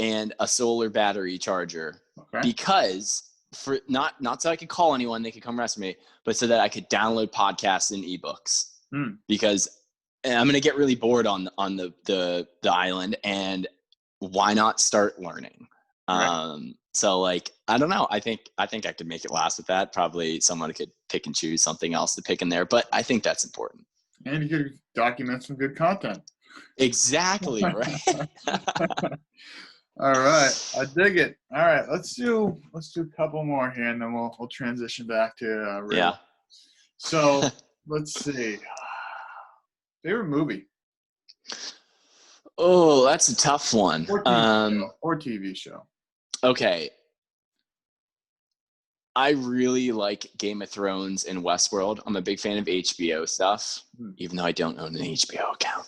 and a solar battery charger. Okay. Because for not so I could call anyone, they could come rescue me, but so that I could download podcasts and ebooks. Because I'm gonna get really bored on the island, and why not start learning? Right. So like, I don't know. I think I could make it last with that. Probably someone could pick and choose something else to pick in there, but I think that's important. And you could document some good content. Exactly, right? All right, I dig it. All right, let's do a couple more here, and then we'll transition back to real. Yeah. So let's see. Favorite movie? Oh, that's a tough one. Or TV show. Okay. I really like Game of Thrones and Westworld. I'm a big fan of HBO stuff, even though I don't own an HBO account.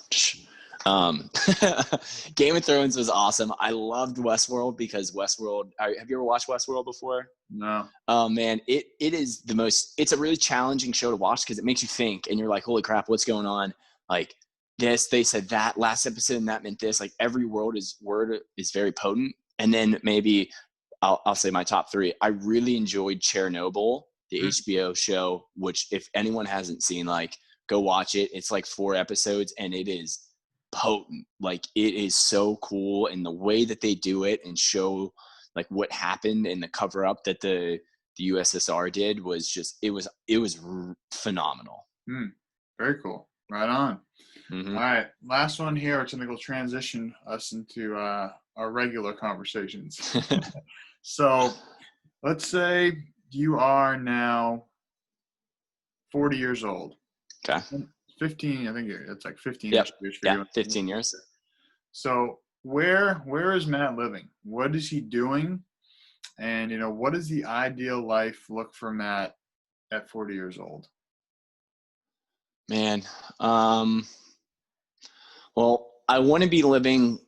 Game of Thrones was awesome. I loved Westworld because Westworld. Have you ever watched Westworld before? No. Oh man, it is the most. It's a really challenging show to watch because it makes you think, and you're like, "Holy crap, what's going on?" Like this, they said that last episode, and that meant this. Like every word is very potent. And then maybe I'll say my top three. I really enjoyed Chernobyl, the HBO show, which if anyone hasn't seen, like go watch it. It's like 4 episodes, and it is potent. Like it is so cool, and the way that they do it and show like what happened and the cover up that the USSR did was just it was phenomenal. Very cool. Right on. All right, last one here, which I think will transition us into our regular conversations. So let's say you are now 40 years old. Okay. 15, I think it's like 15 years for you. Yeah, 15 years. So where is Matt living? What is he doing? And, what does the ideal life look for Matt at 40 years old? Man, well, I want to be living.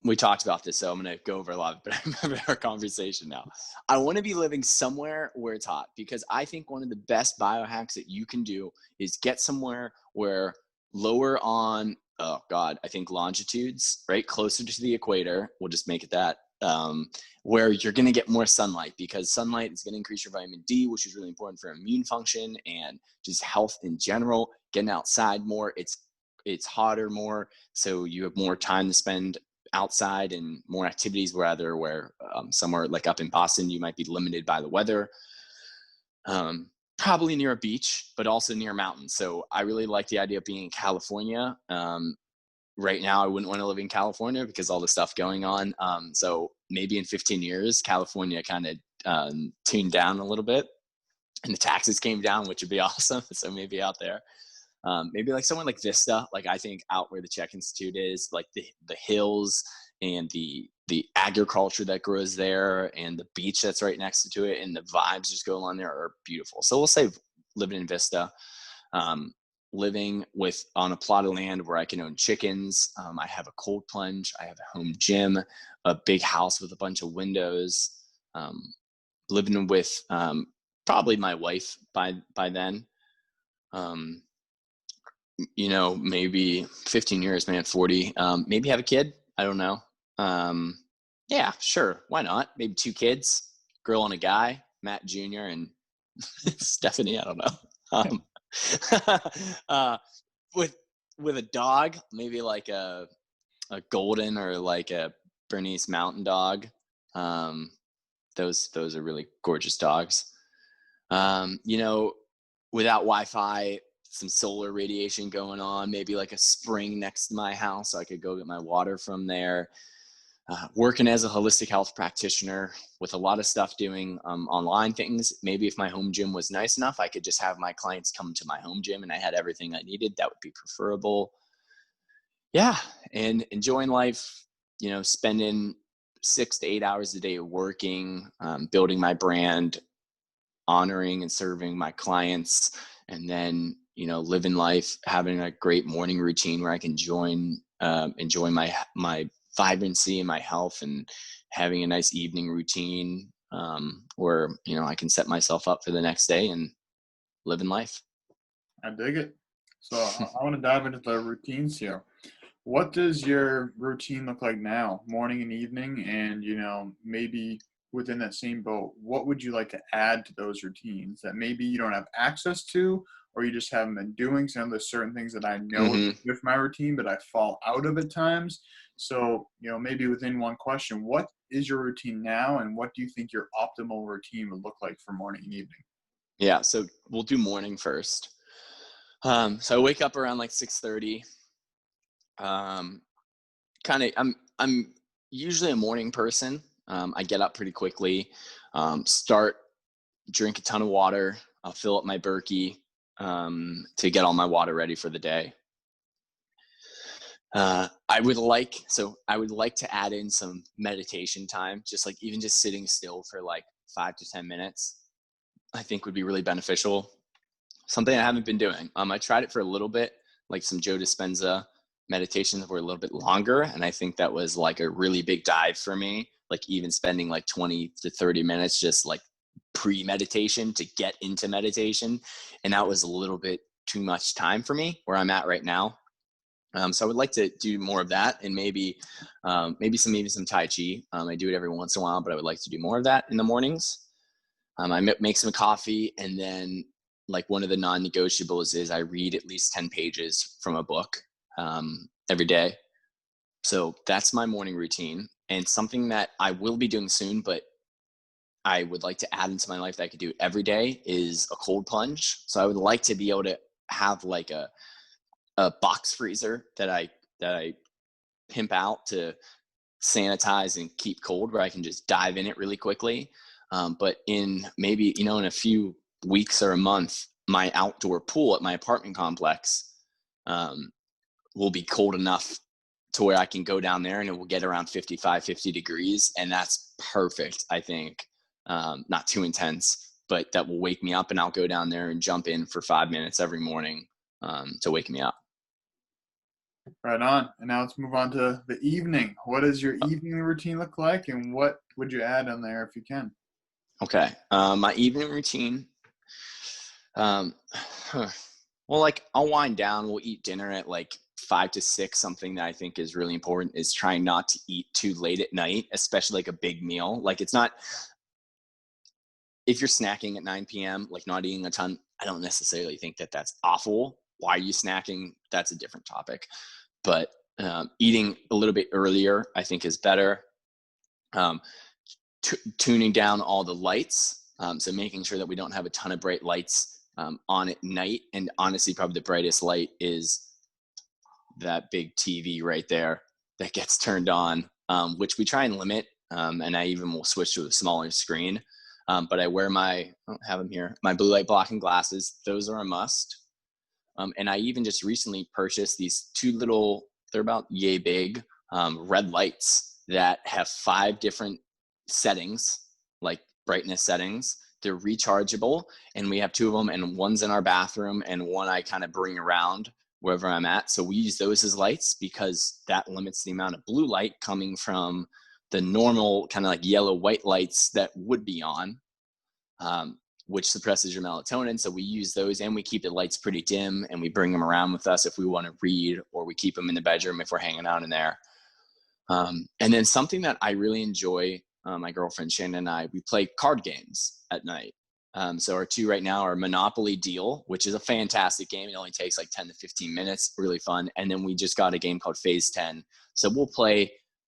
We talked about this, so I'm going to go over a lot, but I remember our conversation now. I want to be living somewhere where it's hot, because I think one of the best biohacks that you can do is get somewhere where lower on, I think longitudes, right? Closer to the equator. We'll just make it that, where you're going to get more sunlight, because sunlight is going to increase your vitamin D, which is really important for immune function and just health in general. Getting outside more, it's hotter more, so you have more time to spend outside and more activities, rather where somewhere like up in Boston, you might be limited by the weather. Probably near a beach, but also near mountains. So I really like the idea of being in California. Right now, I wouldn't want to live in California because all the stuff going on. So maybe in 15 years, California kind of tuned down a little bit and the taxes came down, which would be awesome. So maybe out there. Maybe like somewhere like Vista, like I think out where the Czech Institute is, like the hills and the agriculture that grows there and the beach that's right next to it and the vibes just go along there are beautiful. So we'll say living in Vista, living on a plot of land where I can own chickens. I have a cold plunge. I have a home gym, a big house with a bunch of windows, living with probably my wife by then. Maybe 15 years, man, 40, maybe have a kid. I don't know. Yeah, sure. Why not? Maybe 2 kids, girl and a guy, Matt Jr. and Stephanie. I don't know. With a dog, maybe like a golden or like a Bernese mountain dog. Those are really gorgeous dogs. Without Wi-Fi, some solar radiation going on, maybe like a spring next to my house so I could go get my water from there. Working as a holistic health practitioner with a lot of stuff doing online things. Maybe if my home gym was nice enough, I could just have my clients come to my home gym and I had everything I needed. That would be preferable. Yeah, and enjoying life, spending 6 to 8 hours a day working, building my brand, honoring and serving my clients, and then living life, having a great morning routine where I can enjoy my vibrancy and my health, and having a nice evening routine, where I can set myself up for the next day and living life. I dig it. So I want to dive into the routines here. What does your routine look like now, morning and evening? And, maybe within that same boat, what would you like to add to those routines that maybe you don't have access to, or you just haven't been doing? Some of the certain things that I know Hmm. with my routine, but I fall out of at times. So, maybe within one question, what is your routine now, and what do you think your optimal routine would look like for morning and evening? Yeah, so we'll do morning first. So I wake up around like 6:30. Um, I'm usually a morning person. I get up pretty quickly, start drink a ton of water. I'll fill up my Berkey, to get all my water ready for the day. I would like to add in some meditation time, just like even just sitting still for like 5 to 10 minutes, I think would be really beneficial. Something I haven't been doing. I tried it for a little bit, like some Joe Dispenza meditations that were a little bit longer, and I think that was like a really big dive for me. Like even spending like 20 to 30 minutes just like pre-meditation to get into meditation, and that was a little bit too much time for me where I'm at right now. So I would like to do more of that, and maybe some Tai Chi. I do it every once in a while, but I would like to do more of that in the mornings. I make some coffee, and then like one of the non-negotiables is I read at least 10 pages from a book, every day. So that's my morning routine, and something that I will be doing soon, but I would like to add into my life that I could do every day is a cold plunge. So I would like to be able to have like a box freezer that I pimp out to sanitize and keep cold, where I can just dive in it really quickly. But in maybe, in a few weeks or a month, my outdoor pool at my apartment complex, um, will be cold enough to where I can go down there and it will get around 55, 50 degrees. And that's perfect, I think. Not too intense, but that will wake me up, and I'll go down there and jump in for 5 minutes every morning, to wake me up. Right on. And now let's move on to the evening. What does your evening routine look like, and what would you add on there if you can? Okay. My evening routine. Um, well, like I'll wind down. We'll eat dinner at like 5 to 6. Something that I think is really important is trying not to eat too late at night, especially like a big meal. Like it's not, if you're snacking at 9 p.m., like not eating a ton, I don't necessarily think that that's awful. Why are you snacking? That's a different topic. But eating a little bit earlier, I think, is better. Um, Tuning down all the lights. So making sure that we don't have a ton of bright lights, on at night. And honestly, probably the brightest light is that big TV right there that gets turned on, which we try and limit. And I even will switch to a smaller screen. But I wear I don't have them here, my blue light blocking glasses. Those are a must. And I even just recently purchased these two little, they're about yay big, red lights that have 5 different settings, like brightness settings. They're rechargeable, and we have 2 of them, and one's in our bathroom and one I kind of bring around wherever I'm at. So we use those as lights because that limits the amount of blue light coming from the normal kind of like yellow white lights that would be on. Which suppresses your melatonin. So we use those, and we keep the lights pretty dim, and we bring them around with us if we want to read, or we keep them in the bedroom if we're hanging out in there. And then something that I really enjoy, my girlfriend Shannon and I, we play card games at night. So our two right now are Monopoly Deal, which is a fantastic game. It only takes like 10 to 15 minutes, really fun. And then we just got a game called Phase 10. So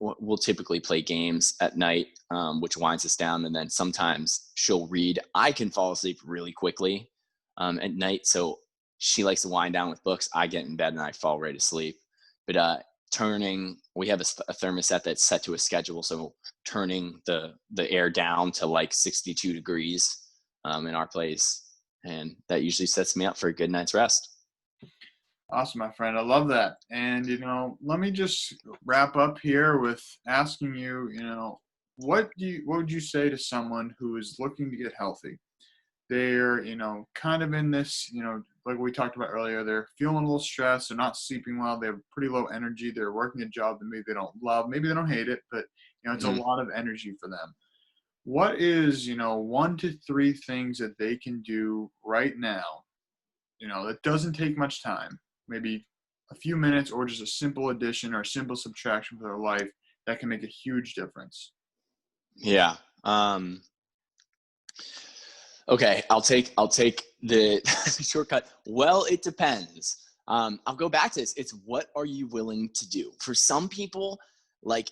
we'll typically play games at night, which winds us down. And then sometimes she'll read. I can fall asleep really quickly, at night. So she likes to wind down with books. I get in bed and I fall right asleep. But we have a thermostat that's set to a schedule. So turning the air down to like 62 degrees, in our place. And that usually sets me up for a good night's rest. Awesome, my friend. I love that. And, let me just wrap up here with asking you, what would you say to someone who is looking to get healthy? They're, kind of in this, like we talked about earlier, they're feeling a little stressed. They're not sleeping well. They have pretty low energy. They're working a job that maybe they don't love. Maybe they don't hate it, but, it's a Mhm. lot of energy for them. What is, 1 to 3 things that they can do right now, that doesn't take much time, maybe a few minutes or just a simple addition or a simple subtraction for their life that can make a huge difference? Yeah. Okay, I'll take the shortcut. Well, it depends. I'll go back to this. It's what are you willing to do? For some people, like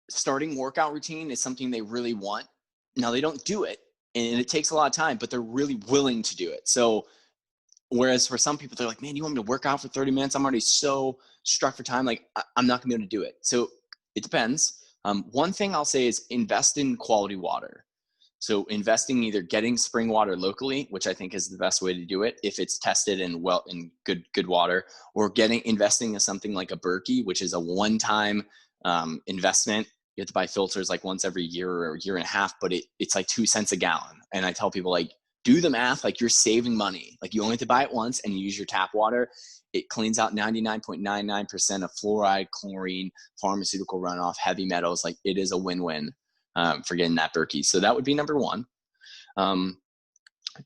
starting workout routine is something they really want. Now they don't do it, and it takes a lot of time, but they're really willing to do it. So whereas for some people, they're like, man, you want me to work out for 30 minutes? I'm already so struck for time. Like I'm not gonna be able to do it. So it depends. One thing I'll say is invest in quality water. So investing either getting spring water locally, which I think is the best way to do it if it's tested and well in good water, or investing in something like a Berkey, which is a one-time investment. You have to buy filters like once every year or a year and a half, but it's like 2 cents a gallon. And I tell people, like, do the math, like you're saving money. Like you only have to buy it once and you use your tap water. It cleans out 99.99% of fluoride, chlorine, pharmaceutical runoff, heavy metals. Like it is a win-win for getting that Berkey. So that would be number one.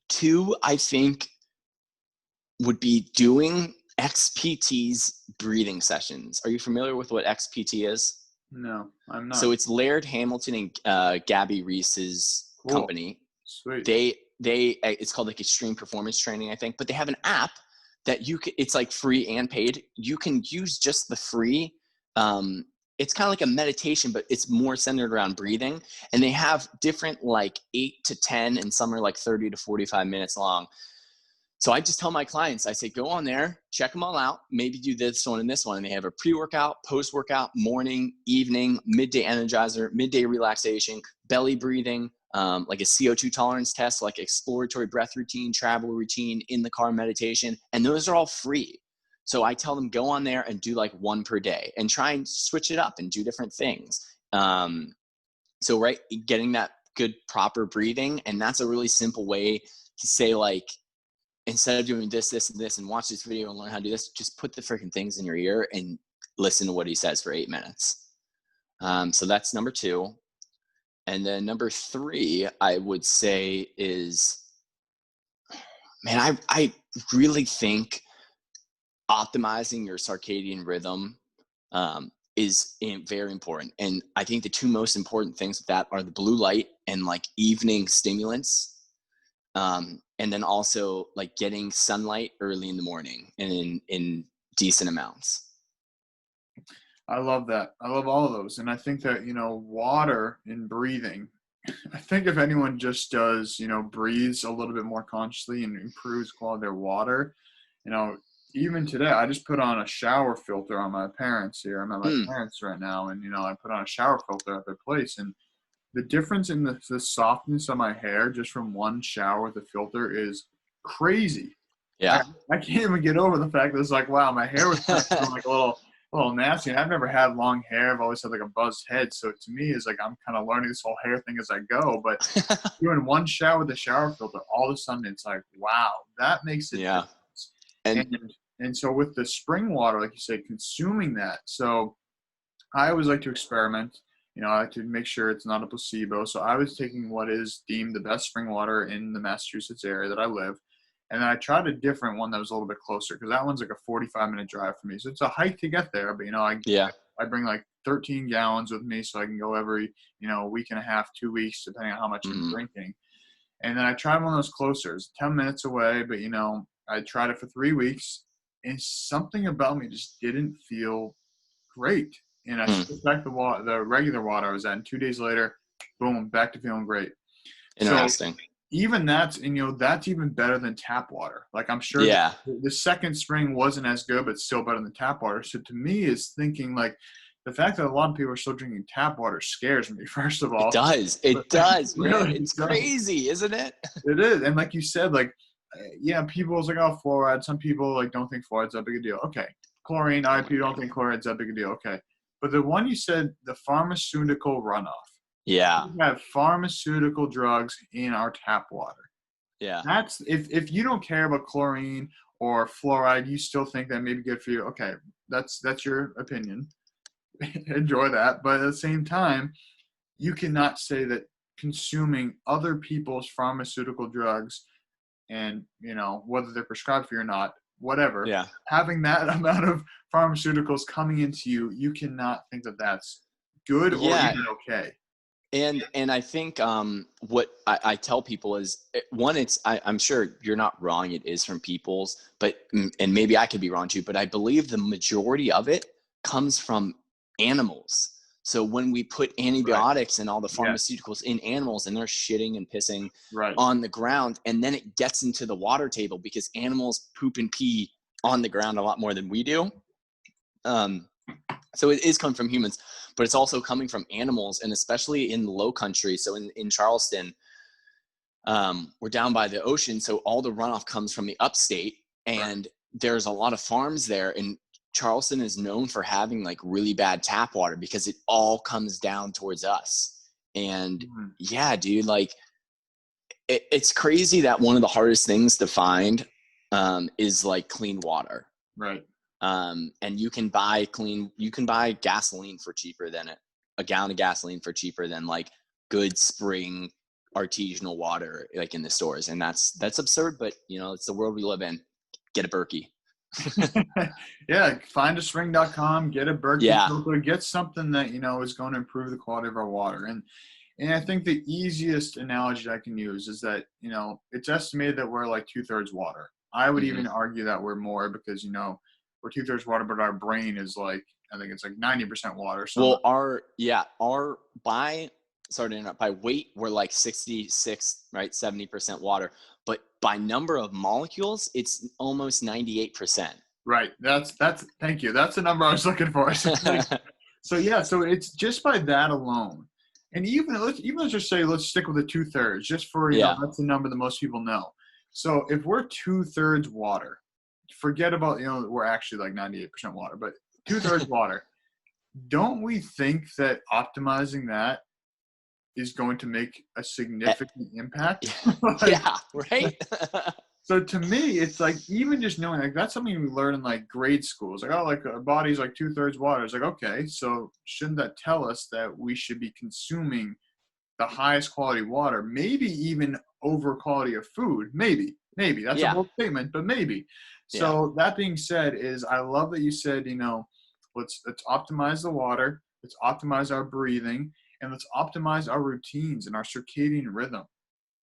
Two, I think, would be doing XPT's breathing sessions. Are you familiar with what XPT is? No, I'm not. So it's Laird Hamilton and Gabby Reese's Cool. company. Sweet. They it's called like Extreme Performance Training, I think, but they have an app that it's like free and paid. You can use just the free. It's kind of like a meditation, but it's more centered around breathing. And they have different like 8 to 10, and some are like 30 to 45 minutes long. So I just tell my clients, I say, go on there, check them all out, maybe do this one and this one. And they have a pre-workout, post-workout, morning, evening, midday energizer, midday relaxation, belly breathing, like a CO2 tolerance test, like exploratory breath routine, travel routine, in the car meditation. And those are all free. So I tell them, go on there and do like one per day and try and switch it up and do different things. So getting that good, proper breathing. And that's a really simple way to say, like, instead of doing this, this, and this, and watch this video and learn how to do this, just put the freaking things in your ear and listen to what he says for 8 minutes. So that's number two. And then number three, I would say is, man, I really think optimizing your circadian rhythm is very important. And I think the two most important things with that are the blue light and like evening stimulants. And then also like getting sunlight early in the morning and in decent amounts. I love that. I love all of those. And I think that, water and breathing, I think if anyone just does, breathes a little bit more consciously and improves quality of their water, even today, I just put on a shower filter on my parents here. I'm at my parents right now, and, I put on a shower filter at their place. And the difference in the softness of my hair just from one shower with a filter is crazy. Yeah. I can't even get over the fact that it's like, wow, my hair was kind of feeling like a little nasty. And I've never had long hair. I've always had like a buzzed head. So to me, it's like I'm kind of learning this whole hair thing as I go. But doing one shower with a shower filter, all of a sudden it's like, wow, that makes a difference. And so with the spring water, like you said, consuming that. So I always like to experiment. I like to make sure it's not a placebo. So I was taking what is deemed the best spring water in the Massachusetts area that I live. And then I tried a different one that was a little bit closer because that one's like a 45-minute drive for me. So it's a hike to get there. But, I bring like 13 gallons with me so I can go every, week and a half, 2 weeks, depending on how much I'm drinking. And then I tried one of those closer. It's 10 minutes away, but, I tried it for 3 weeks. And something about me just didn't feel great. And I switched back the regular water I was at. And 2 days later, boom, back to feeling great. Interesting. So even that's even better than tap water. Like I'm sure the second spring wasn't as good, but still better than tap water. So to me is thinking like the fact that a lot of people are still drinking tap water scares me, first of all. It does, man. Really, it's crazy, isn't it? It is. And like you said, like yeah, people's like, oh, fluoride. Some people like don't think fluoride's that big a deal. Okay. Chlorine, I people don't think chloride's that big a deal. Okay. But the one you said, the pharmaceutical runoff. Yeah. We have pharmaceutical drugs in our tap water. Yeah. That's if you don't care about chlorine or fluoride, you still think that may be good for you. Okay, that's your opinion. Enjoy that. But at the same time, you cannot say that consuming other people's pharmaceutical drugs and, whether they're prescribed for you or not, whatever, Yeah. having that amount of pharmaceuticals coming into you, you cannot think that that's good or even okay. And I think what I tell people is, one, I'm sure you're not wrong. It is from people's, and maybe I could be wrong too, but I believe the majority of it comes from animals. So when we put antibiotics and all the pharmaceuticals in animals, and they're shitting and pissing on the ground, and then it gets into the water table because animals poop and pee on the ground a lot more than we do. So it is coming from humans, but it's also coming from animals, and especially in the low country. So in Charleston, we're down by the ocean. So all the runoff comes from the upstate, and there's a lot of farms there. And Charleston is known for having like really bad tap water because it all comes down towards us. And yeah, dude, like it's crazy that one of the hardest things to find is like clean water. Right. And you can buy gasoline for cheaper than a gallon of gasoline for cheaper than like good spring artisanal water, like in the stores. And that's absurd, but it's the world we live in. Get a Berkey. Yeah. Find a spring.com, get a Berkey filter, get something that, is going to improve the quality of our water. And I think the easiest analogy I can use is that, it's estimated that we're like 2/3 water. I would even argue that we're more because, we're 2/3 water, but our brain is like, I think it's like 90% water. So by weight, we're like 66, right? 70% water, but by number of molecules, it's almost 98%. Right. Thank you. That's the number I was looking for. So it's just by that alone. And let's just say, let's stick with the 2/3 just for, that's the number that most people know. So if we're 2/3 water, forget about, we're actually like 98% water, but 2/3 water. Don't we think that optimizing that is going to make a significant impact? Right. So to me, it's like, even just knowing, like, that's something we learn in like grade school. It's like, oh, like our body's like 2/3 water. It's like, okay, so shouldn't that tell us that we should be consuming the highest quality water, maybe even over quality of food? Maybe that's a bold statement, but maybe. So that being said, I love that you said, let's optimize the water, let's optimize our breathing, and let's optimize our routines and our circadian rhythm.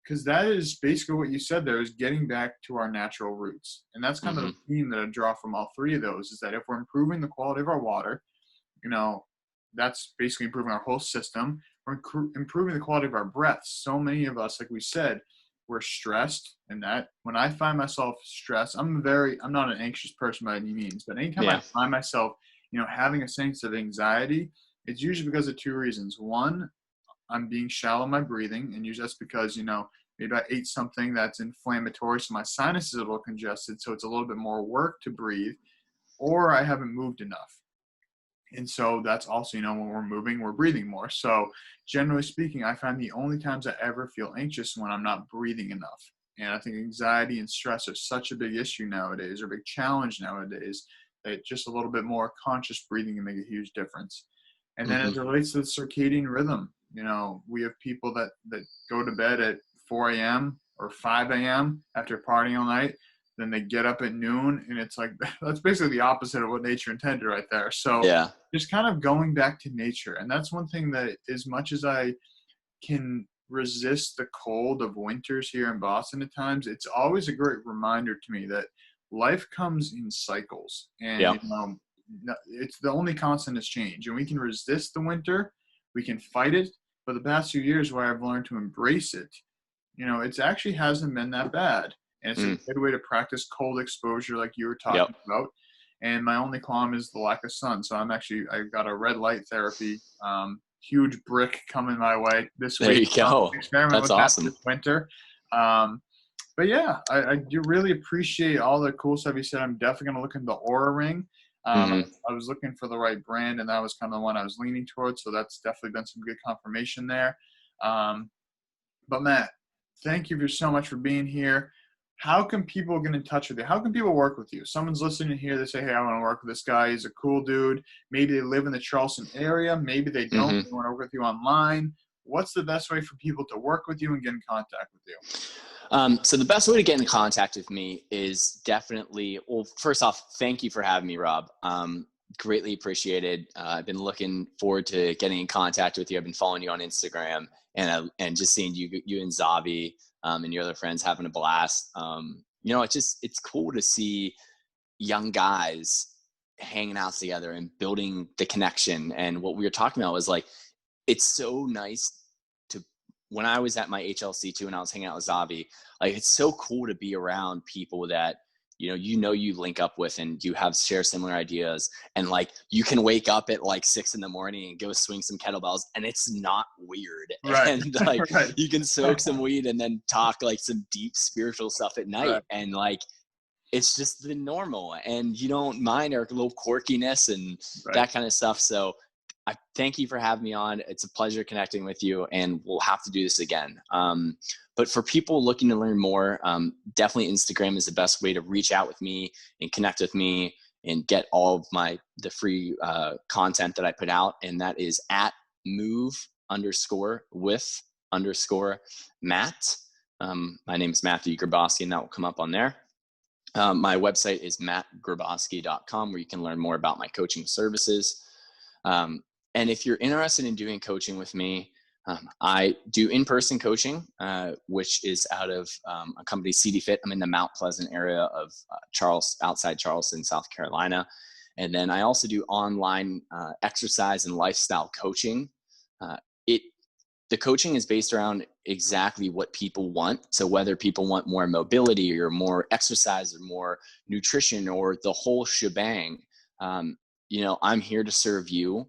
Because that is basically what you said there, is getting back to our natural roots. And that's kind of the theme that I draw from all three of those, is that if we're improving the quality of our water, that's basically improving our whole system. We're improving the quality of our breath. So many of us, like we said, we're stressed, and that when I find myself stressed, I'm not an anxious person by any means, but anytime I find myself, having a sense of anxiety, it's usually because of two reasons. One, I'm being shallow in my breathing, and usually that's because, maybe I ate something that's inflammatory, so my sinus is a little congested, so it's a little bit more work to breathe, or I haven't moved enough. And so that's also, when we're moving, we're breathing more. So generally speaking, I find the only times I ever feel anxious when I'm not breathing enough. And I think anxiety and stress are such a big issue nowadays, or a big challenge nowadays, that just a little bit more conscious breathing can make a huge difference. And then as it relates to the circadian rhythm, we have people that go to bed at 4 a.m. or 5 a.m. after partying all night. Then they get up at noon, and it's like, that's basically the opposite of what nature intended right there. So just kind of going back to nature. And that's one thing that, as much as I can resist the cold of winters here in Boston at times, it's always a great reminder to me that life comes in cycles. And it's the only constant is change. And we can resist the winter, we can fight it. But the past few years, where I've learned to embrace it, it actually hasn't been that bad. And it's a good way to practice cold exposure, like you were talking about. And my only qualm is the lack of sun. So I've got a red light therapy, huge brick coming my way this week. There you go. Experiment That's with awesome. that this winter. But yeah, I do really appreciate all the cool stuff you said. I'm definitely going to look into the Aura Ring. Mm-hmm. I was looking for the right brand, and that was kind of the one I was leaning towards. So that's definitely been some good confirmation there. But Matt, thank you so much for being here. How can people get in touch with you? How can people work with you? Someone's listening here. They say, hey, I want to work with this guy. He's a cool dude. Maybe they live in the Charleston area. Maybe they don't. Mm-hmm. They want to work with you online. What's the best way for people to work with you and get in contact with you? So the best way to get in contact with me is definitely, well, first off, thank you for having me, Rob. Greatly appreciated. I've been looking forward to getting in contact with you. I've been following you on Instagram and just seeing you and Zavi and your other friends having a blast. It's cool to see young guys hanging out together and building the connection. And what we were talking about was like, it's so nice to, when I was at my HLC too, and I was hanging out with Zavi, like, it's so cool to be around people that, you link up with and you share similar ideas. And like, you can wake up at like 6 a.m. and go swing some kettlebells and it's not weird. Right. And like, Right. you can soak some weed and then talk like some deep spiritual stuff at night. Right. And like, it's just the normal and you don't mind our little quirkiness and that kind of stuff. So I thank you for having me on. It's a pleasure connecting with you and we'll have to do this again. But for people looking to learn more, definitely Instagram is the best way to reach out with me and connect with me and get all of the free content that I put out. And that is at move_with_Matt. My name is Matthew Grebosky and that will come up on there. My website is mattgrebosky.com where you can learn more about my coaching services. And if you're interested in doing coaching with me, I do in-person coaching, which is out of a company, CD Fit. I'm in the Mount Pleasant area of outside Charleston, South Carolina. And then I also do online exercise and lifestyle coaching. The coaching is based around exactly what people want. So whether people want more mobility or more exercise or more nutrition or the whole shebang, I'm here to serve you.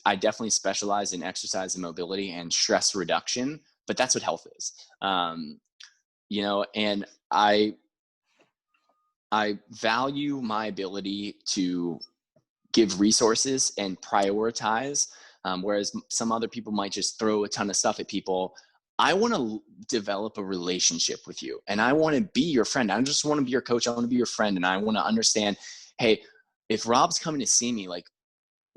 I definitely specialize in exercise and mobility and stress reduction, but that's what health is. And I value my ability to give resources and prioritize, whereas some other people might just throw a ton of stuff at people. I want to develop a relationship with you and I want to be your friend. I just want to be your coach. I want to be your friend. And I want to understand, hey, if Rob's coming to see me, like,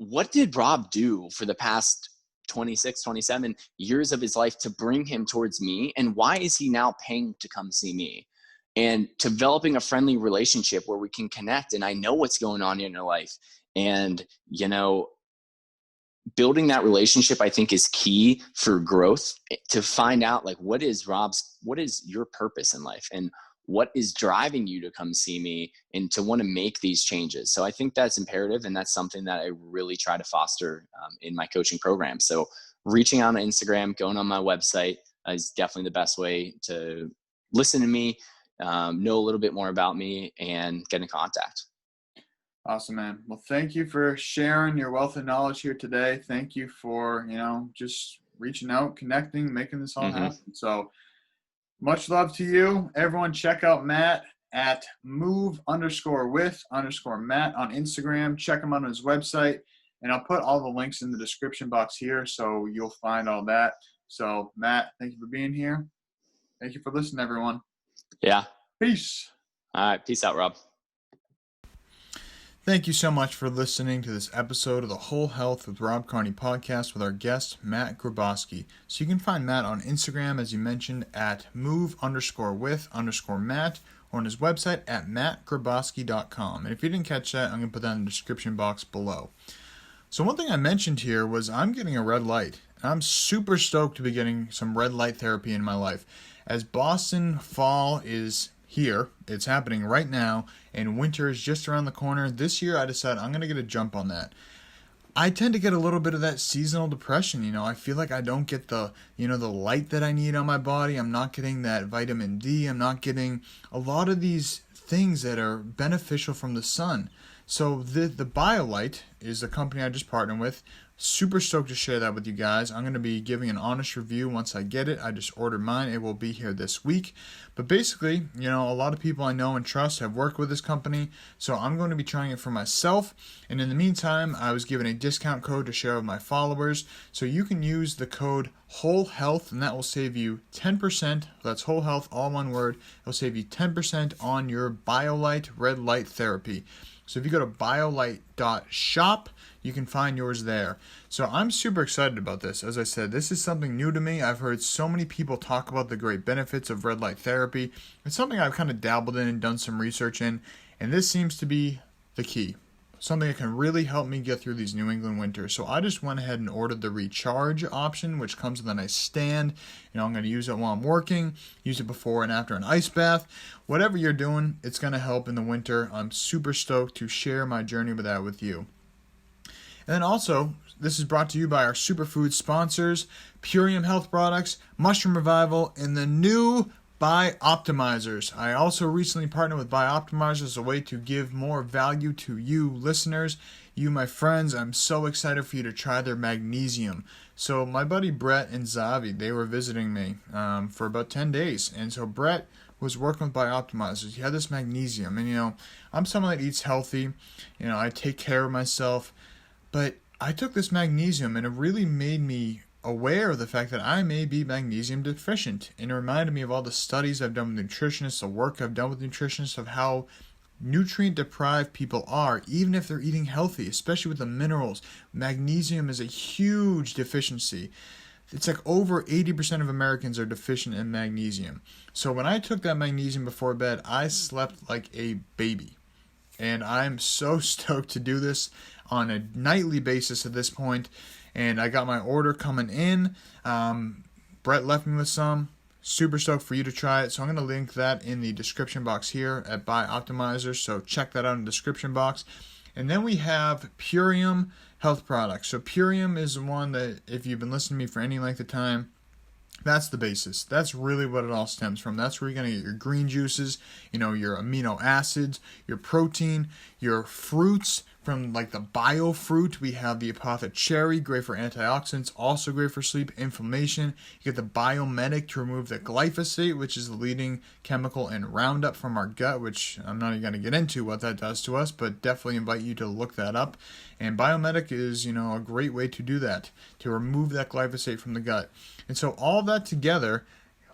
what did Rob do for the past 26, 27 years of his life to bring him towards me? And why is he now paying to come see me? And developing a friendly relationship where we can connect and I know what's going on in your life. And, building that relationship, I think, is key for growth, to find out like, what is your purpose in life and what is driving you to come see me and to want to make these changes. So I think that's imperative. And that's something that I really try to foster in my coaching program. So reaching out on Instagram, going on my website is definitely the best way to listen to me, know a little bit more about me and get in contact. Awesome, man. Well, thank you for sharing your wealth of knowledge here today. Thank you for, just reaching out, connecting, making this all happen. So much love to you. Everyone check out Matt at move_with_Matt on Instagram. Check him out on his website. And I'll put all the links in the description box here so you'll find all that. So Matt, thank you for being here. Thank you for listening, everyone. Yeah. Peace. All right. Peace out, Rob. Thank you so much for listening to this episode of the Whole Health with Rob Carney podcast with our guest, Matt Grebosky. So you can find Matt on Instagram, as you mentioned, at move_with_Matt, or on his website at mattgrebosky.com. And if you didn't catch that, I'm going to put that in the description box below. So one thing I mentioned here was I'm getting a red light. And I'm super stoked to be getting some red light therapy in my life. As Boston fall is here, it's happening right now, and winter is just around the corner. This year I decided I'm going to get a jump on that. I tend to get a little bit of that seasonal depression. I feel like I don't get the light that I need on my body. I'm not getting that vitamin D. I'm not getting a lot of these things that are beneficial from the sun. So the BioLite is the company I just partnered with. Super stoked to share that with you guys. I'm going to be giving an honest review once I get it. I just ordered mine. It will be here this week. But basically, a lot of people I know and trust have worked with this company, so I'm going to be trying it for myself. And in the meantime, I was given a discount code to share with my followers. So you can use the code wholehealth, and that will save you 10%. That's wholehealth, all one word. It'll save you 10% on your BioLite red light therapy. So if you go to biolite.shop, you can find yours there. So I'm super excited about this. As I said, this is something new to me. I've heard so many people talk about the great benefits of red light therapy. It's something I've kind of dabbled in and done some research in, and this seems to be the key. Something that can really help me get through these New England winters. So I just went ahead and ordered the recharge option, which comes with a nice stand. I'm going to use it while I'm working, use it before and after an ice bath. Whatever you're doing, it's going to help in the winter. I'm super stoked to share my journey with that with you. And then also, this is brought to you by our superfood sponsors, Purium Health Products, Mushroom Revival, and the new Bioptimizers. I also recently partnered with Bioptimizers as a way to give more value to you listeners, you my friends. I'm so excited for you to try their magnesium. So my buddy Brett and Zavi, they were visiting me for about 10 days. And so Brett was working with Bioptimizers. He had this magnesium. And, I'm someone that eats healthy. I take care of myself. But I took this magnesium and it really made me aware of the fact that I may be magnesium deficient. And it reminded me of all the studies I've done with nutritionists, the work I've done with nutritionists, of how nutrient deprived people are, even if they're eating healthy, especially with the minerals. Magnesium is a huge deficiency. It's like over 80% of Americans are deficient in magnesium. So when I took that magnesium before bed, I slept like a baby. And I'm so stoked to do this on a nightly basis at this point. And I got my order coming in. Brett left me with some. Super stoked for you to try it. So I'm going to link that in the description box here at Bioptimizers. So check that out in the description box. And then we have Purium Health Products. So Purium is the one that, if you've been listening to me for any length of time, that's the basis. That's really what it all stems from. That's where you're going to get your green juices, your amino acids, your protein, your fruits. From like the bio fruit, we have the apothic cherry, great for antioxidants, also great for sleep, inflammation. You get the biomedic to remove the glyphosate, which is the leading chemical in Roundup from our gut, which I'm not even going to get into what that does to us, but definitely invite you to look that up. And biomedic is, a great way to do that, to remove that glyphosate from the gut. And so all that together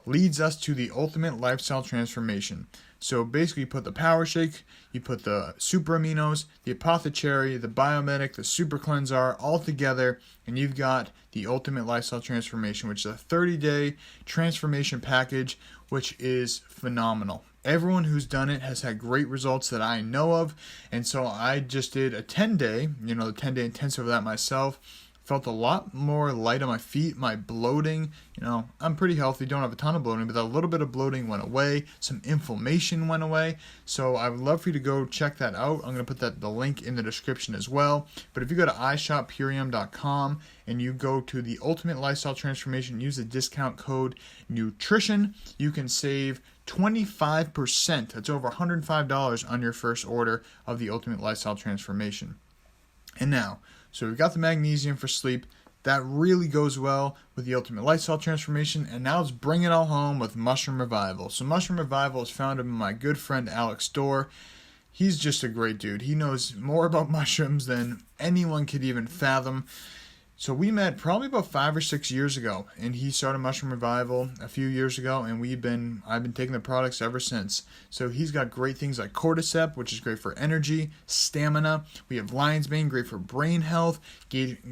leads us to the ultimate lifestyle transformation. So basically you put the Power Shake, you put the Super Aminos, the Apothecary, the Biomedic, the Super Cleansar all together, and you've got the Ultimate Lifestyle Transformation, which is a 30-day transformation package, which is phenomenal. Everyone who's done it has had great results that I know of, and so I just did a 10-day, the 10-day intensive of that myself. Felt a lot more light on my feet, my bloating, I'm pretty healthy, don't have a ton of bloating, but that little bit of bloating went away, some inflammation went away, so I would love for you to go check that out. I'm going to put the link in the description as well, but if you go to iShopPurium.com and you go to the Ultimate Lifestyle Transformation, use the discount code NUTRITION, you can save 25%, that's over $105 on your first order of the Ultimate Lifestyle Transformation. And now, so we've got the magnesium for sleep. That really goes well with the Ultimate Lifestyle Transformation. And now let's bring it all home with Mushroom Revival. So Mushroom Revival is founded by my good friend Alex Dorr. He's just a great dude. He knows more about mushrooms than anyone could even fathom. So we met probably about 5 or 6 years ago, and he started Mushroom Revival a few years ago, and I've been taking the products ever since. So he's got great things like Cordyceps, which is great for energy, stamina. We have Lion's Mane, great for brain health,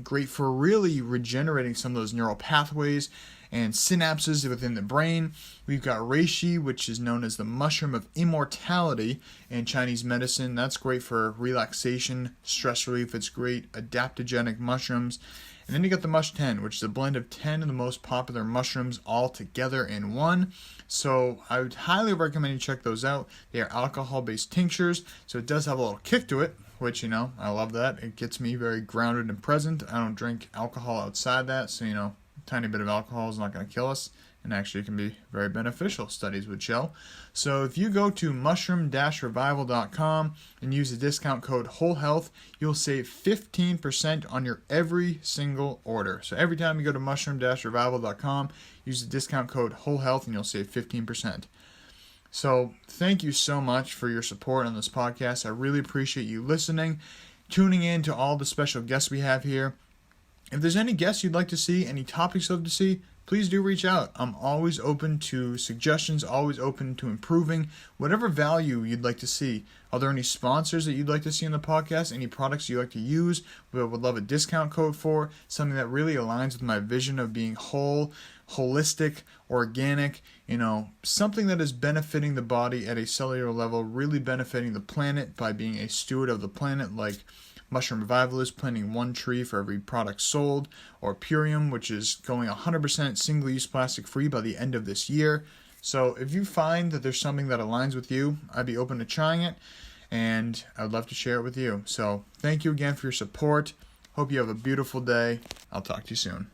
great for really regenerating some of those neural pathways and synapses within the brain. We've got reishi, which is known as the mushroom of immortality in Chinese medicine. That's great for relaxation, stress relief. It's great adaptogenic mushrooms. And then you got the Mush 10, which is a blend of 10 of the most popular mushrooms all together in one. So I would highly recommend you check those out. They are alcohol-based tinctures, so it does have a little kick to it, which, I love that. It gets me very grounded and present. I don't drink alcohol outside that, so, a tiny bit of alcohol is not going to kill us. and actually it can be very beneficial, studies would show. So if you go to mushroom-revival.com and use the discount code wholehealth, you'll save 15% on your every single order. So every time you go to mushroom-revival.com, use the discount code wholehealth and you'll save 15%. So thank you so much for your support on this podcast. I really appreciate you listening, tuning in to all the special guests we have here. If there's any guests you'd like to see, any topics you'd like to see, please do reach out. I'm always open to suggestions, always open to improving whatever value you'd like to see. Are there any sponsors that you'd like to see in the podcast? Any products you'd like to use? We would love a discount code for, something that really aligns with my vision of being whole, holistic, organic, something that is benefiting the body at a cellular level, really benefiting the planet by being a steward of the planet, like Mushroom Revival is planting one tree for every product sold, or Purium, which is going 100% single-use plastic free by the end of this year. So if you find that there's something that aligns with you, I'd be open to trying it, and I'd love to share it with you. So thank you again for your support. Hope you have a beautiful day. I'll talk to you soon.